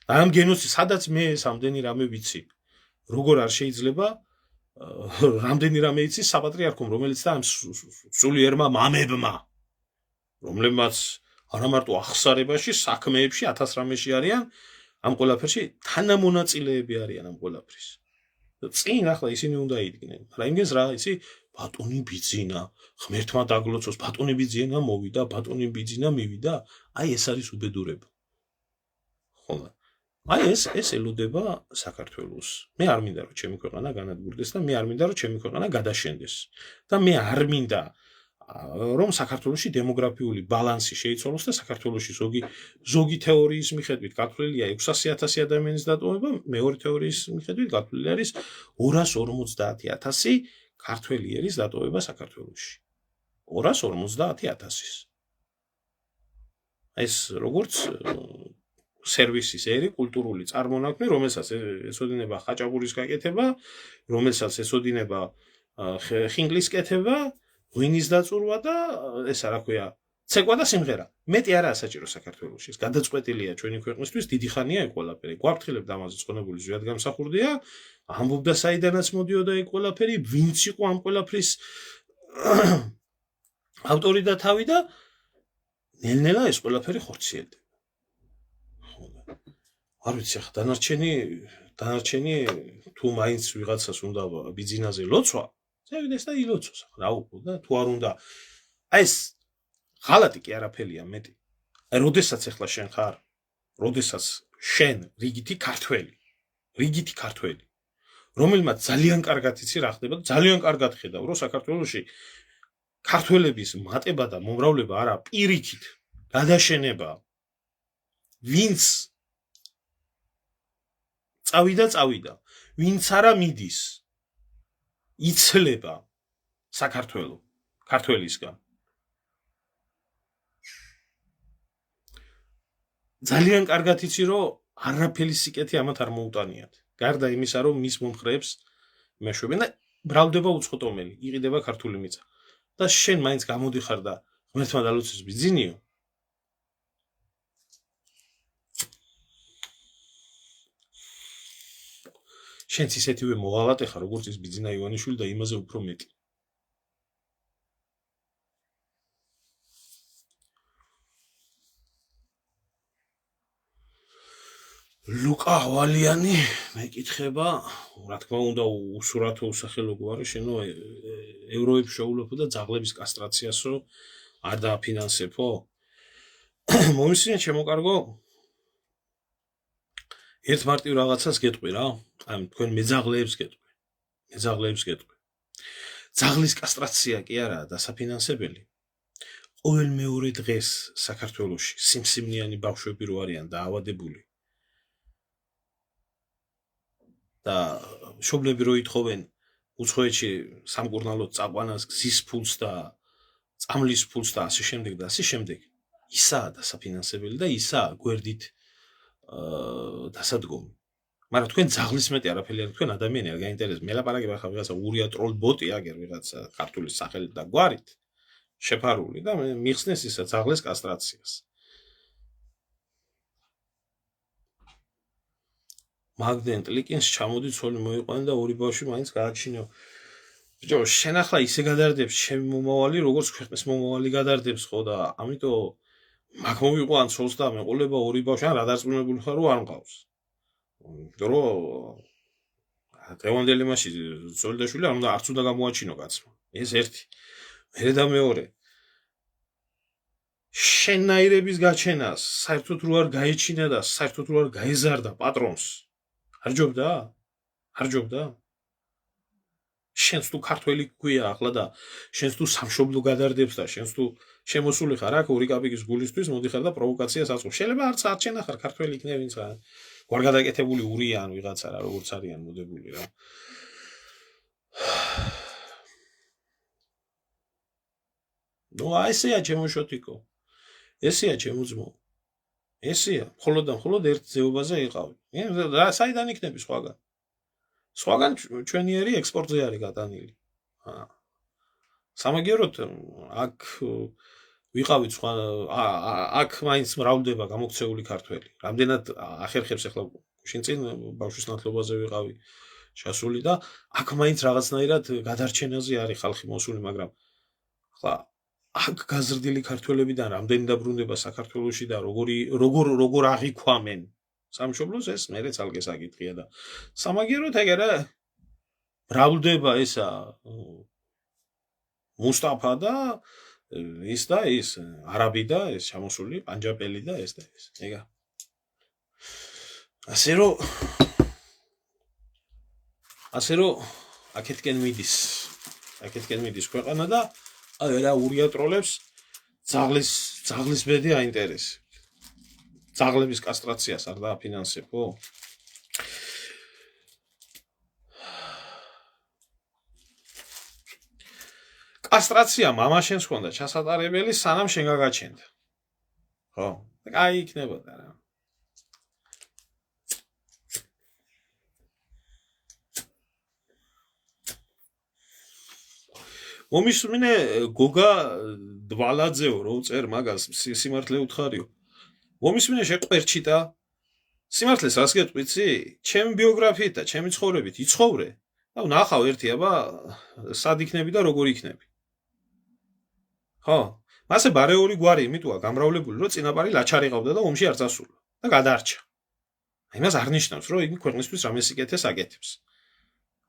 და ამ გენოციდს სადაც მე სამდენი რამე ვიცი, როგორ არ შეიძლება რამდენი რამე იცის საპატრიარქომ, რომელიც და ამ სულიერმა მამებმა, რომლებმაც არა მარტო ახსარებაში, საქმეებში 1000 რამეში არიან, ამ ყველაფერში თანამონაწილეები არიან ამ ყველაფრის. წინ ახლა ისინი უნდა იდგნენ, მაგრამ იმგენს რა, იცი, ბატონი ბიძინა, ღმერთმა დაგლოცოს, ბატონი ბიძინა მოვიდა, ბატონი ბიძინა მივიდა, ეს არის უბედურება. ხოლო ეს ელოდება საქართველოს. მე არ მინდა რომ ჩემი ქვეყანა განადგურდეს და მე არ მინდა რომ ჩემი ქვეყანა გადაშენდეს. და მე არ მინდა რომ საქართველოში დემოგრაფიული ბალანსი შეიცვალოს და საქართველოში ზოგი თეორიის მიხედვით გათვლილია 600,000 ადამიანის დატოვება, მეორე თეორიის მიხედვით გათვლილი არის 250,000 ქართველი ერის დატოვება საქართველოში. 250,000-ის. ეს როგორც სერვისის ერი, კულტურული წარმონაქმნი, რომელსაც ესოდინება ხაჭაპურის გაკეთება, რომელსაც ესოდინება ხინგლის კეთება, ღვინის დაწურვა და ესა რა ქვია, ცეკვა და სიმღერა. მეტი არაა საჭირო საქართველოში. ეს გადაწყვეტილია ჩვენი ქვეყნისთვის, დიდი ხანია ეგ ყველაფერი. გვაფრთხილებთ ამაზე ცხონებული ზვიად გამსახურდია, ამბობდა საიდანაც მოდიოდა ეგ ყველაფერი, ვინც იყო ამ ყველაფრის ავტორი და თავი და ნელ-ნელა ეს ყველაფერი ხორციელდება. არ ვიცი ახლა დანარჩენი თუ მაინც ვიღაცას უნდა ბიძინაზე ლოცვა, წევიდეს და ილოცოს ახლა რა უყო და თუ არ უნდა ეს ღალატი კი არაფერია მეტი. როდესაც ახლა შენ ხარ, როდესაც შენ რიგითი ქართველი, რომელმაც ძალიან კარგად იცი რა ხდება და ძალიან კარგად ხედავ, რომ საქართველოში ქართველების მატება და მომრავლება არა პირიქით გადაშენება, ვინც წავიდა, ვინც არა მიდის, იცლება ქართველისგან. ძალიან კარგად იცი, რომ არაფერი სიკეთე ამათ არ მოუტანიათ. გარდა იმისა, რომ მის მომხრეებს მეშვებენ და ბრალდება უცხოტომელი, იყიდება ქართული მიწა. და შენ მაინც გამოდიხარ და ღმერთმა დალოცოს ბიძინიო. შენც ისეთივე მოღალატე ხარ, როგორც ის ბიძინა ივანიშვილი და იმაზე უფრო მეტი. ლუკა ავალიანი მეკითხება, რა თქმა უნდა, უსურათო უსახელო გვარი, შენო ევროებს შეულოფო და ძაღლების კასტრაციასო არ დააფინანსებო. მომისმინე ჩემო კარგო, ერთ მარტივ რაღაცას გეტყვი რა, ამ თქვენ მეძაღლეებს გეტყვი. ძაღლის კასტრაცია კი არაა დასაფინანსებელი. ყოველ მეორე დღეს საქართველოში სიმსივნიანი ბავშვები რო არიან დაავადებული. და მშობლები რო ითხოვენ უცხოეთში სამკურნალოდ წაყვანას, გზის ფულს და წამლის ფულს და ასე შემდეგ და ასე შემდეგ. ისაა დასაფინანსებელი და ისაა გვერდით დასადგომი. მაგრამ თქვენ ძაღლის მეტი არაფერი არ თქვენ ადამიანი არ გაინტერესებს. მე ლაპარაკებ ახლა ვიღაცა ურია ტროლ ბოტი აგერ ვიღაცა ქართული სახელით და გვარით შეფარული და მიხსნეს ისა ძაღლის კასტრაციას. მაგდენ ტლიკინს ჩამოდი ცოლი მოიყვანე და ორი ბავშვი მაინც გააჩინო. ბიჭო, შენ ახლა ისე გადარდებს ჩემი მომავალი, როგორც ქვეყნის მომავალი გადარდებს ხო და ამიტომ მაგ მოვიყვან ცოლს და მეყოლება ორი ბავშვი, ან რა დარწმუნებული ხარ რომ არ მყავს. დრო დღევანდელი მასში ცოლი და შვილი არ უნდა არც უნდა გამოაჩინო კაცმა. ეს ერთი. მერე და მეორე. შენნაირების გაჩენას საერთოდ რო არ გაეჩინა და საერთოდ რო არ გაეზარდა პატრონს. არ ჯობდა? არ ჯობდა? შენს თუ ქართველი გვია ახლა და შენს თუ სამშობლო გადარდებს და შენს თუ შემოსული ხარ აქ ორი კაპიკის გულისთვის მოდიხარ და პროვოკაციას აწყობ. შეიძლება არც არჩენა ხარ ქართველი იქნებ ვინც რა. გვარ გადაკეთებული ურიან ვიღაცა რა როგორც არიან მოდებული რა. ნუ აისეა ჩემო შოთიკო. ესეა ჩემო ძმო. ესეა, მხოლოდ და მხოლოდ ერთ ძეობაზე იყავი. რა საიდან იქნები სხვაგან? სხვაგან ჩვენიერი ექსპორტზე არის გატანილი. სამაგიეროდ აქ ვიყავით სხვა აქ მაინც მრავლდება გამოქცეული ქართველი. რამდენად ახერხებს ახლა შენ წინ ბავშვის ნათლობაზე ვიყავი ჩასული და აქ მაინც რაღაცნაირად გადარჩენაზე არის ხალხი მოსული, მაგრამ ახლა აქ გაზრდილი ქართველებიდან რამდენი დაბრუნდება საქართველოში და როგორ აღიქვამენ სამშობლოს ეს მერე ცალკე საკითხია და სამაგიეროდ ეგერე მრავლდება ესა მუსტაფა და ის და ის არაბი და ეს ჩამოსული პანჯაბელი და ეს და ეს ეგა ასე რომ აქეთკენ მიდის ქვეყანა და რა ურია ტროლებს ძაღლის ბედი აინტერესებს. ძაღლების კასტრაციას არ დააფინანსებო? კასტრაცია მამაშენს ხონდა ჩასატარებელი სანამ შენ გაგაჩენდა. ხო? აი იქნებოდა რა. მომისმინე გოგა დვალაძეო რო წერ მაგას სიმართლე უთხარიო. მომისმინე შეყვერჩიტა სიმართლეს რას გეტყვიცი? ჩემი ბიოგრაფიით და ჩემი ცხოვრებით იცხოვრე და ნახავ ერთი აბა სად იქნები და როგორ იქნები. ხო? მასე ბარეორი გვარი იმიტოა გამრავლებული რომ წინაპარი ლაჩარი ყავდა და ომში არ წასულა და გადარჩა. იმას არ ნიშნავს რომ იგი ქვეყნისთვის რამე სიკეთეს აკეთებს.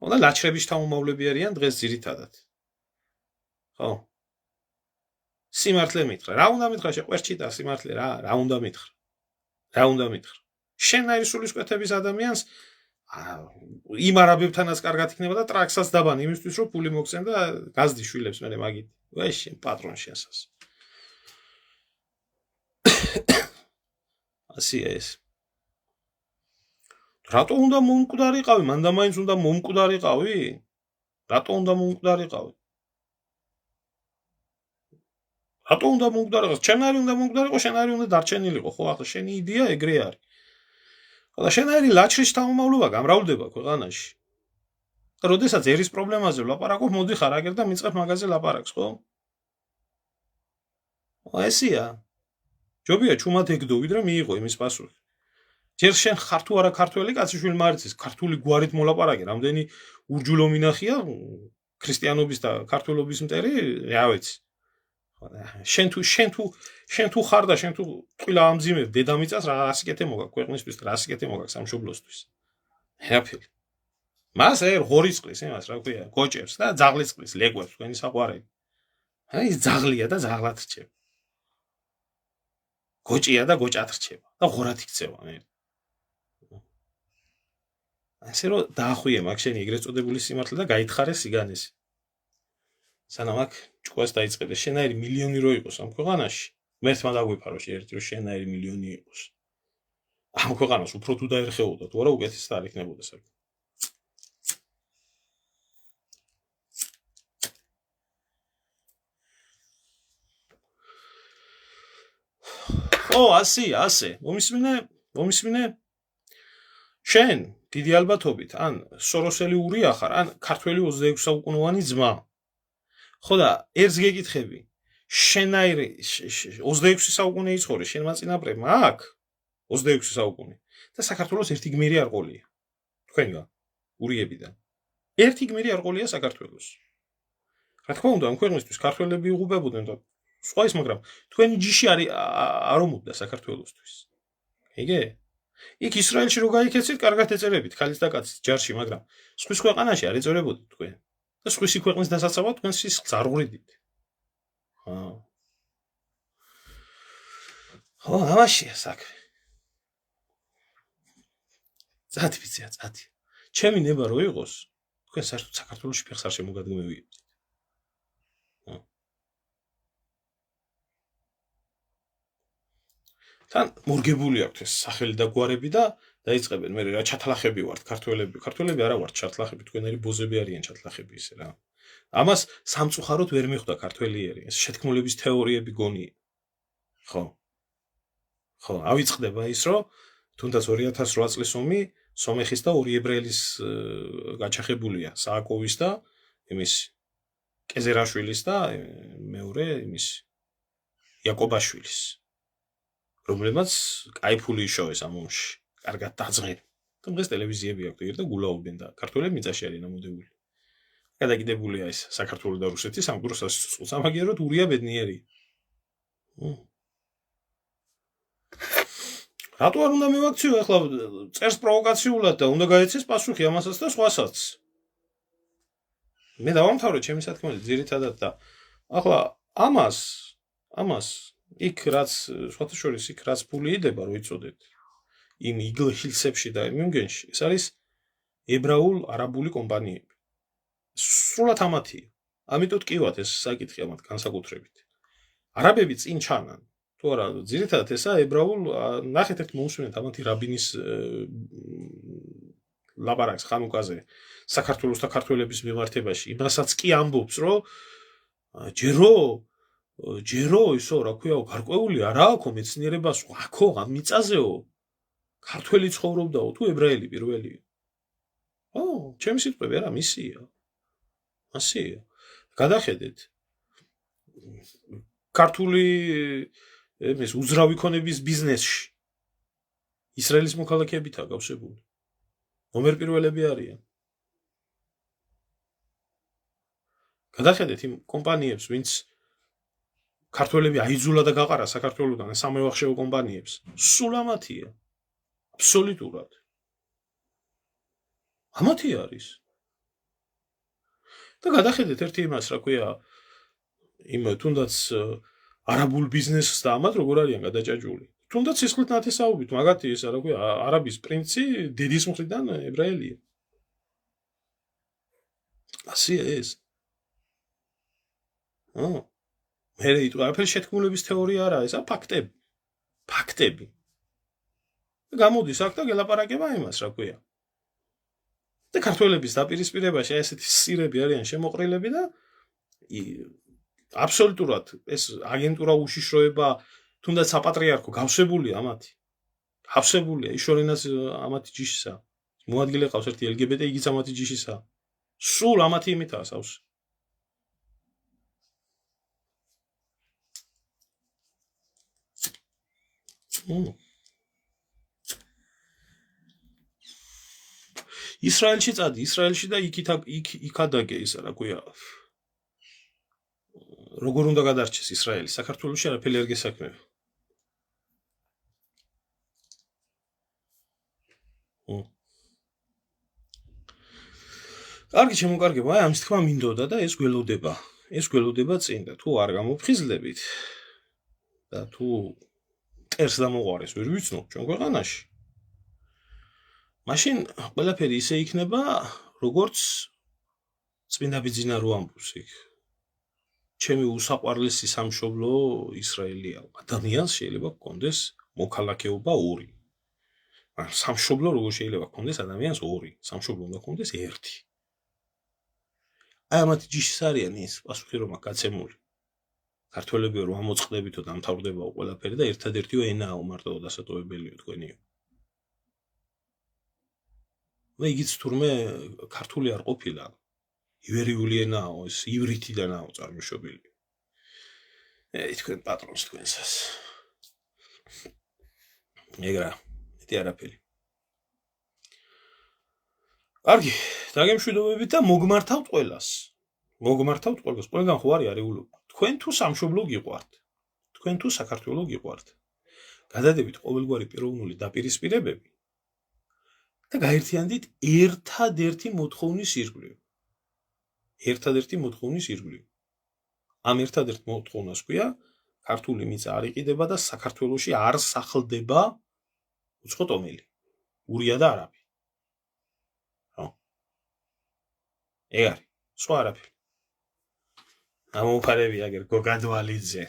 ხო და ლაჩრების თავმომავლები არიან დღეს ძირითადად. ხო? სიმართლე მითხრა. რა უნდა მითხრა შეყვერჩიტა სიმართლე რა უნდა მითხრა. შენაირი სულისკვეთების ადამიანს იმ არაბებთანაც კარგად იქნება და ტრაქსაც დაბან იმისთვის რომ ფული მოგცენ და გაზდი შვილებს მე მაგით. ვაი შენ პატრონ შენსას. ასია ეს. რატო უნდა მომკვდარიყავი? მან და მაინც უნდა მომკვდარიყავი? რატო უნდა მომკვდარიყავი? რატო უნდა მომკვდარიყო? შენარი უნდა მომკვდარიყო, შენარი უნდა დარჩენილიყო, ხო? ახლა შენი იდეა ეგრე არის. და შენარი ლაჩრის თავმომავლობა გამრავლდება ქვეყანაში. და როდესაც ერის პრობლემაზე ვლაპარაკობ, მოდიხარ აგერ და მიწებ მაგაზე ლაპარაკს, ხო? ესია. ჯობია ჩუმად ეგდო, ვიდრე მიიღო იმის პასუხი. ჯერ შენ ხარ თუ არა ქართველი კაცი შვილ მარიცის, ქართული გვარით მოლაპარაკე, რამდენი ურჯულო მინახია ქრისტიანობის და ქართველობის მტერი, რა ვიცი. შენ თუ ხარ და შენ თუ ყვილა ამძიმებ დედამიწას რა სიკეთე მოგაქვს ქვეყნისთვის რა სიკეთე მოგაქვს სამშობლოსთვის ერაფერი მას ღორის ყლის იმას რა ქვია გოჭებს და ძაღლის ყლის ლეგვებს თქვენი საყვარელი აი ეს ძაღლია და ძაღლად რჩება გოჭია და გოჭად რჩება და ღორად იქცევა მე ასე რომ დაახვიე მაგ შენი ეგრეთ წოდებული სიმართლე და გაითხარე სიგანესი სანამ აქ ჭკუას დაიწყებდეს შენაირი მილიონი რო იყოს ამ ქვეყანაში მერთმა დაგვიფარო შეერთი რომ შენაირი მილიონი იყოს ამ ქვეყანას უფრო თუ დაერხეოდა თუ არა უკეთესად არ იქნებოდა საქმე ასე. მომისმინე შენ დიდი ალბათობით ან სოროსელი ურია ხარ, ან ქართველი 26 საუკუნოვანი ძმა. ხო და ერთს გეკითხები, შენაირი 26 საუკუნე იცხოვრე, შენ მაწინაპრებმა აქ 26 საუკუნე და საქართველოს ერთი გმირი არ ყოლია. თქვენგან ურიებიდან. ერთი გმირი არ ყოლია საქართველოს. რა თქმა უნდა, ამ ქვეყნისთვის ქართველები იღუპებოდნენ და სხვა ის, მაგრამ თქვენი ჯიში არ ომობდა საქართველოსთვის. იგე? იქ ისრაელში რო გაიქეცით, კარგად ეწერებით, ქალის და კაცის ჯარში, მაგრამ სხვის ქვეყანაში არ ეწერებოდით თქვენ. და სხვისი ქვეყნის დასაცავად თქვენ სისხლს არ ღვრიდით. ხო, ამაშია საქმე. წათი ვიცია, წათი. ჩემი ნება რო იყოს, თქვენ საერთოდ საქართველოში ფეხს არ შემოგადგმევიებთ. თან მორგებული აქვს ეს სახელი და გვარები და დაიწყებენ მე რა ჩათლახები ვართ ქართველები არა ვართ ჩათლახები თქვენერი ბოზები არიან ჩათლახები ისე რა ამას სამწუხაროდ ვერ მიხვდა ქართველიერი ეს შეთქმულების თეორიები გონია ხო ავიწყდება ის რომ თუნდაც 2008 წლის ომი სომეხის და ორი ებრაელის გაჩახებულია სააკოვის და იმის კეზერაშვილის და მეორე იმის იაკობაშვილის რომლებმაც кайფული იშოვეს ამ ომში. კარგად დაძღენ. და დღეს ტელევიზიები აქვს და გულაობენ და ქართველები მიწაში არიან ამოდებული. გადაგიდებულია ეს საქართველოს და რუსეთის სამგრო სასწაულს. ამაგეროთ ურია ბედნიერი. რატო არ უნდა მივაქციო ახლა წერს პროვოკაციულად და უნდა გაეცეს პასუხი ამასაც და სხვასაც. მე დავამთავრე ჩემი სათქმელი ძირითადად და ახლა ამას იქ რაც სხვათა შორის იქ რაც ფული იდება რო იწოდეთ იმ იგლ-ჰილსებში და მიუნგენში ეს არის ებრაულ არაბული კომპანიები სრულად ამათია ამიტომ ტკივათ ეს საკითხი ამათ განსაკუთრებით არაბები წინ ჩანან თუ არა ძირითადად ესა ებრაულ ნახეთ ერთ მოусმინეთ ამათი რაბინის ლაპარაკს ხანუკაზე საქართველოს და ქართველების მიმართებაში იმასაც კი ამბობს რომ ჯერო ისო რა ქვიაო გარკვეული არა აქო მეცნიერებას აქო ამ მიწაზეო ქართველი ცხოვრობდაო თუ ებრაელი პირველი ჩემი სიტყვები არა მისია ასია გადახედეთ ქართული ეს უძრავი ქონების ბიზნესში ისრაელის მოქალაქეებითა გავსებული ნომერ პირველები არიან გადახედეთ იმ კომპანიებს ვინც ქართველები აიძულა და გაყარა საქართველოსთან სამევახშეო კომპანიებს სულ ამათია აბსოლუტურად ამათი არის და გადახედეთ ერთი იმას რა ქვია იმ თუნდაც არაბულ ბიზნესს და ამათ როგორ არიან გადაჭაჭული თუნდაც სისხლით ნათესაობით მაგათი ეს რა ქვია არაბის პრინცი დედის მხრიდან ებრაელია ასია ეს მე არაფერი შეთქმულების თეორია არა ესა ფაქტები გამოდის აქ და გელაპარაკება იმას რა ქვია და ქართველების დაპირისპირებაში ესეთი სირები არიან შემოყრილები და აბსოლუტურად ეს აგენტურა უშიშროება თუნდაც საპატრიარქო გავსებულია ამათი გავსებულია იშორინას ამათი ჯიშისა მოადგილე ყავს ერთი LGBT იგიც ამათი ჯიშისა სულ ამათი იმითაა სავს ისრაელში წადი ისრაელში და იქ ადაგე ისა რა ქვია როგორ უნდა გადარჩეს ისრაელი საქართველოში არაფერი არ გესაქმება კარგი შემოკარგება აი ამის თქმა მინდოდა და ეს გველოდება წინ და თუ არ გამოფხიზლებით და თუ ტერს დამოყარეს ვერ ვიცნობ ჩვენ ქვეყანაში მაშინ ყველაფერი ისე იქნება როგორც წმინდა ბიძინა რო ამბობს იქ ჩემი უსაყვარლესი სამშობლო ისრაელია ადამიანს შეიძლება გქონდეს მოქალაქეობა ორი ან სამშობლო როგორ შეიძლება გქონდეს ადამიანს ორი სამშობლო უნდა გქონდეს ერთი აი ამათი ჯიშის არიან ის პასუხი რომ აქ გაცემული ქართველებიო რომ ამოწყდებითო დამთავრდებაო ყველაფერი და ერთადერთიო ენაო მარტო დასატოვებელიო თქვენიო. იგიც თურმე ქართული არ ყოფილა. ივერიული ენაო, ეს ივრითიდანაა წარმოშობილი. თქვენ პატრონს თქვენსას. ეგრა, მეტი არაფერი. კარგი, დაგემშვიდობებით და მოგმართავთ ყველას. ყველგან ხო არის არეულობა. თქვენ თუ სამშობლო გიყვართ, თქვენ თუ საქართველო გიყვართ, გადადებით ყოველგვარი პიროვნული დაპირისპირებები და გაერთიანდით ერთადერთი მოთხოვნის ირგვლივ. ამ ერთადერთ მოთხოვნას ქვია ქართული მიწა არ იყიდება და საქართველოში არ სახლდება უცხო ტომელი. ურია და არაბი. ეგ არის, სხვა არაფერი. ამოფარები აგერ გოგადვალიძე.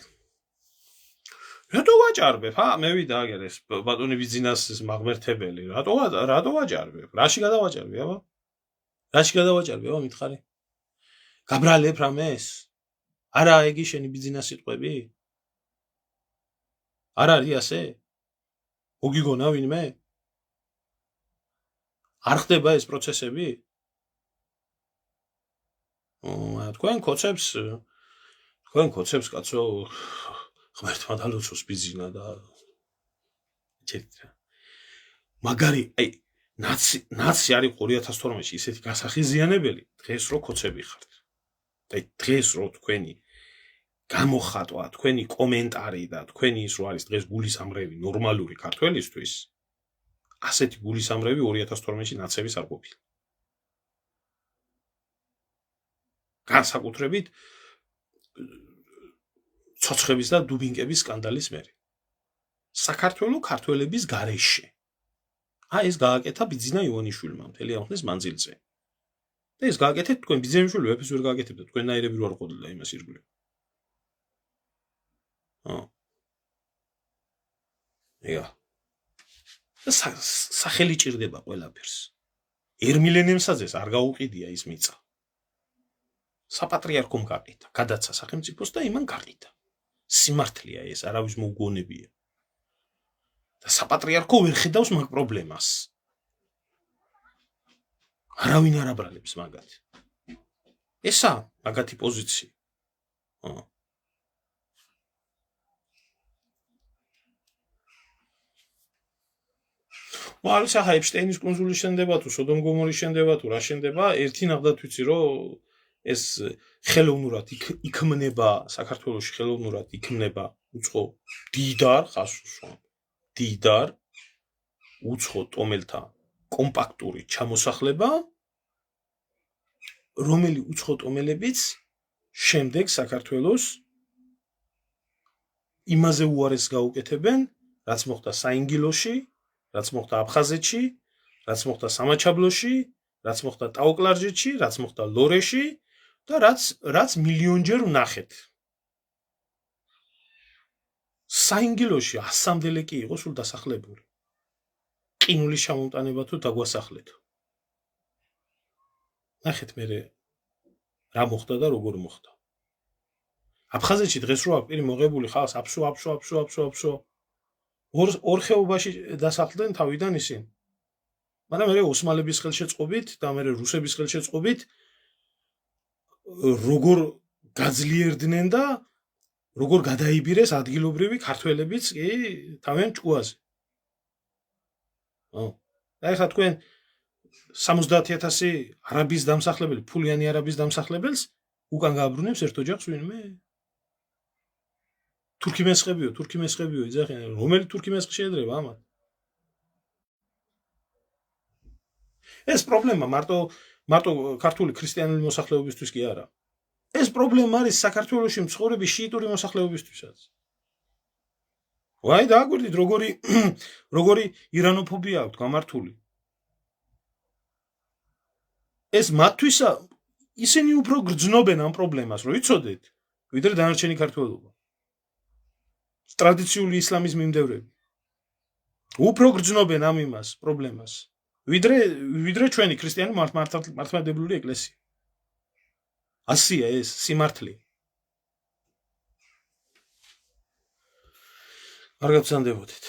რატო ვაჭარბებ? მე ვიდა აგერ ეს ბატონი ბიზნესის მაღმერთებელი. რატო ვაჭარბებ? რაში გადავაჭარბე, აბა? მითხარი? გაბრალებ რამეს? არა ეგი შენი ბიზნეს სიტყვები? არ არის ასე? მოგიგონა ვინმე? არ ხდება ეს პროცესები? თქვენ კოცებს კაცო ღმერთმა დალოცოს ბიზინა და მაგარი ნაცი არის 2012-ში ისეთი გასახიზიანებელი დღეს რო კოცები ხართ. დღეს რო თქვენი გამოხატვა, თქვენი კომენტარი და თქვენი ის რო არის დღეს გულისამრევი ნორმალური ქართველისთვის, ასეთი გულისამრევი 2012-ში ნაცების არ ყოფილა. განსაკუთრებით ცოცხების და დუბინკების სკანდალის მერე. საქართველო ქართველების გარეშე. ეს გააკეთა ბიძინა ივანიშვილმა მთელი ამ ხნის მანძილზე. და ეს გააკეთეთ თქვენ ბიძინიშვილი ვეფის ვერ გააკეთებდა, თქვენნაირები რო არ ყოფილდა იმას ირგვლივ. ეგა. სახელი ჭირდება ყველაფერს. ერმილენემსაძეს არ გაუყიდია ის მიწა. საპატრიარქომ გაყიდა, გადაცა სახელმწიფოს და იმან გაყიდა. სიმართლეა ეს, არავის მოუგონებია. და საპატრიარქო ვერ ხედავს მაგ პრობლემას. არავინ არ აბრალებს მაგათ. ესა მაგათი პოზიცია. არის ახლა ეპშტეინის კუნძულის შენდება თუ სოდომ გომორის შენდება თუ რა შენდება, ერთი ნახდათ ვიცი რომ ეს ხელოვნურად იქმნება საქართველოში ხელოვნურად იქმნება უცხო დიდარ უცხო ტომელთა კომპაქტური ჩამოსახლება, რომელი უცხო ტომელებიც შემდეგ საქართველოს იმაზე უარეს გაუკეთებენ, რაც მოხდა საინგილოში, რაც მოხდა აფხაზეთში, რაც მოხდა სამაჩაბლოში, რაც მოხდა ტაოკლარჯეთში, რაც მოხდა ლორეში და რაც მილიონჯერ ვნახეთ. საინგილოში 100-მდე კი იყო სულ დასახლებული. ყინულის ჩამომტანება თუ დაგვასახლეთო. ნახეთ მე რა მოხდა და როგორ მოხდა. აფხაზეთში დღეს რო აქვს პირი მოღებული ხალხს აფშო ორ ხეობაში დასახლდნენ თავიდან ისინი. მაგრამ მე ოსმალების ხელშეწყობით და მე რუსების ხელშეწყობით როგორ გაძლიერდნენ და როგორ გადაიბირეს ადგილობრივი ქართველებიც კი თავენ ჭკუაზე. და ეხლა თქვენ 70,000 არაბის დამსახლებელი, ფულიანი არაბის დამსახლებელს უკან გააბრუნებს ერთ ოჯახს ვინმე? თურქი მესხებიო, იძახიან, რომელი თურქი მესხი შეედრება ამათ? ეს პრობლემა მარტო ქართული ქრისტიანული მოსახლეობისთვის კი არა. ეს პრობლემა არის საქართველოში მცხოვრები შიიტური მოსახლეობისთვისაც. ვაი დააკვირდით როგორი ირანოფობია აქვს გამართული. ეს მათთვისა ისინი უფრო გრძნობენ ამ პრობლემას, რომ იცოდეთ, ვიდრე დანარჩენი ქართველობა. ტრადიციული ისლამის მიმდევრები. უფრო გრძნობენ ამ იმას პრობლემას. ვიდრე ჩვენი ქრისტიანი მართლმადიდებლური ეკლესია. ასია ეს სიმართლე. არ გაგზანდებოდით.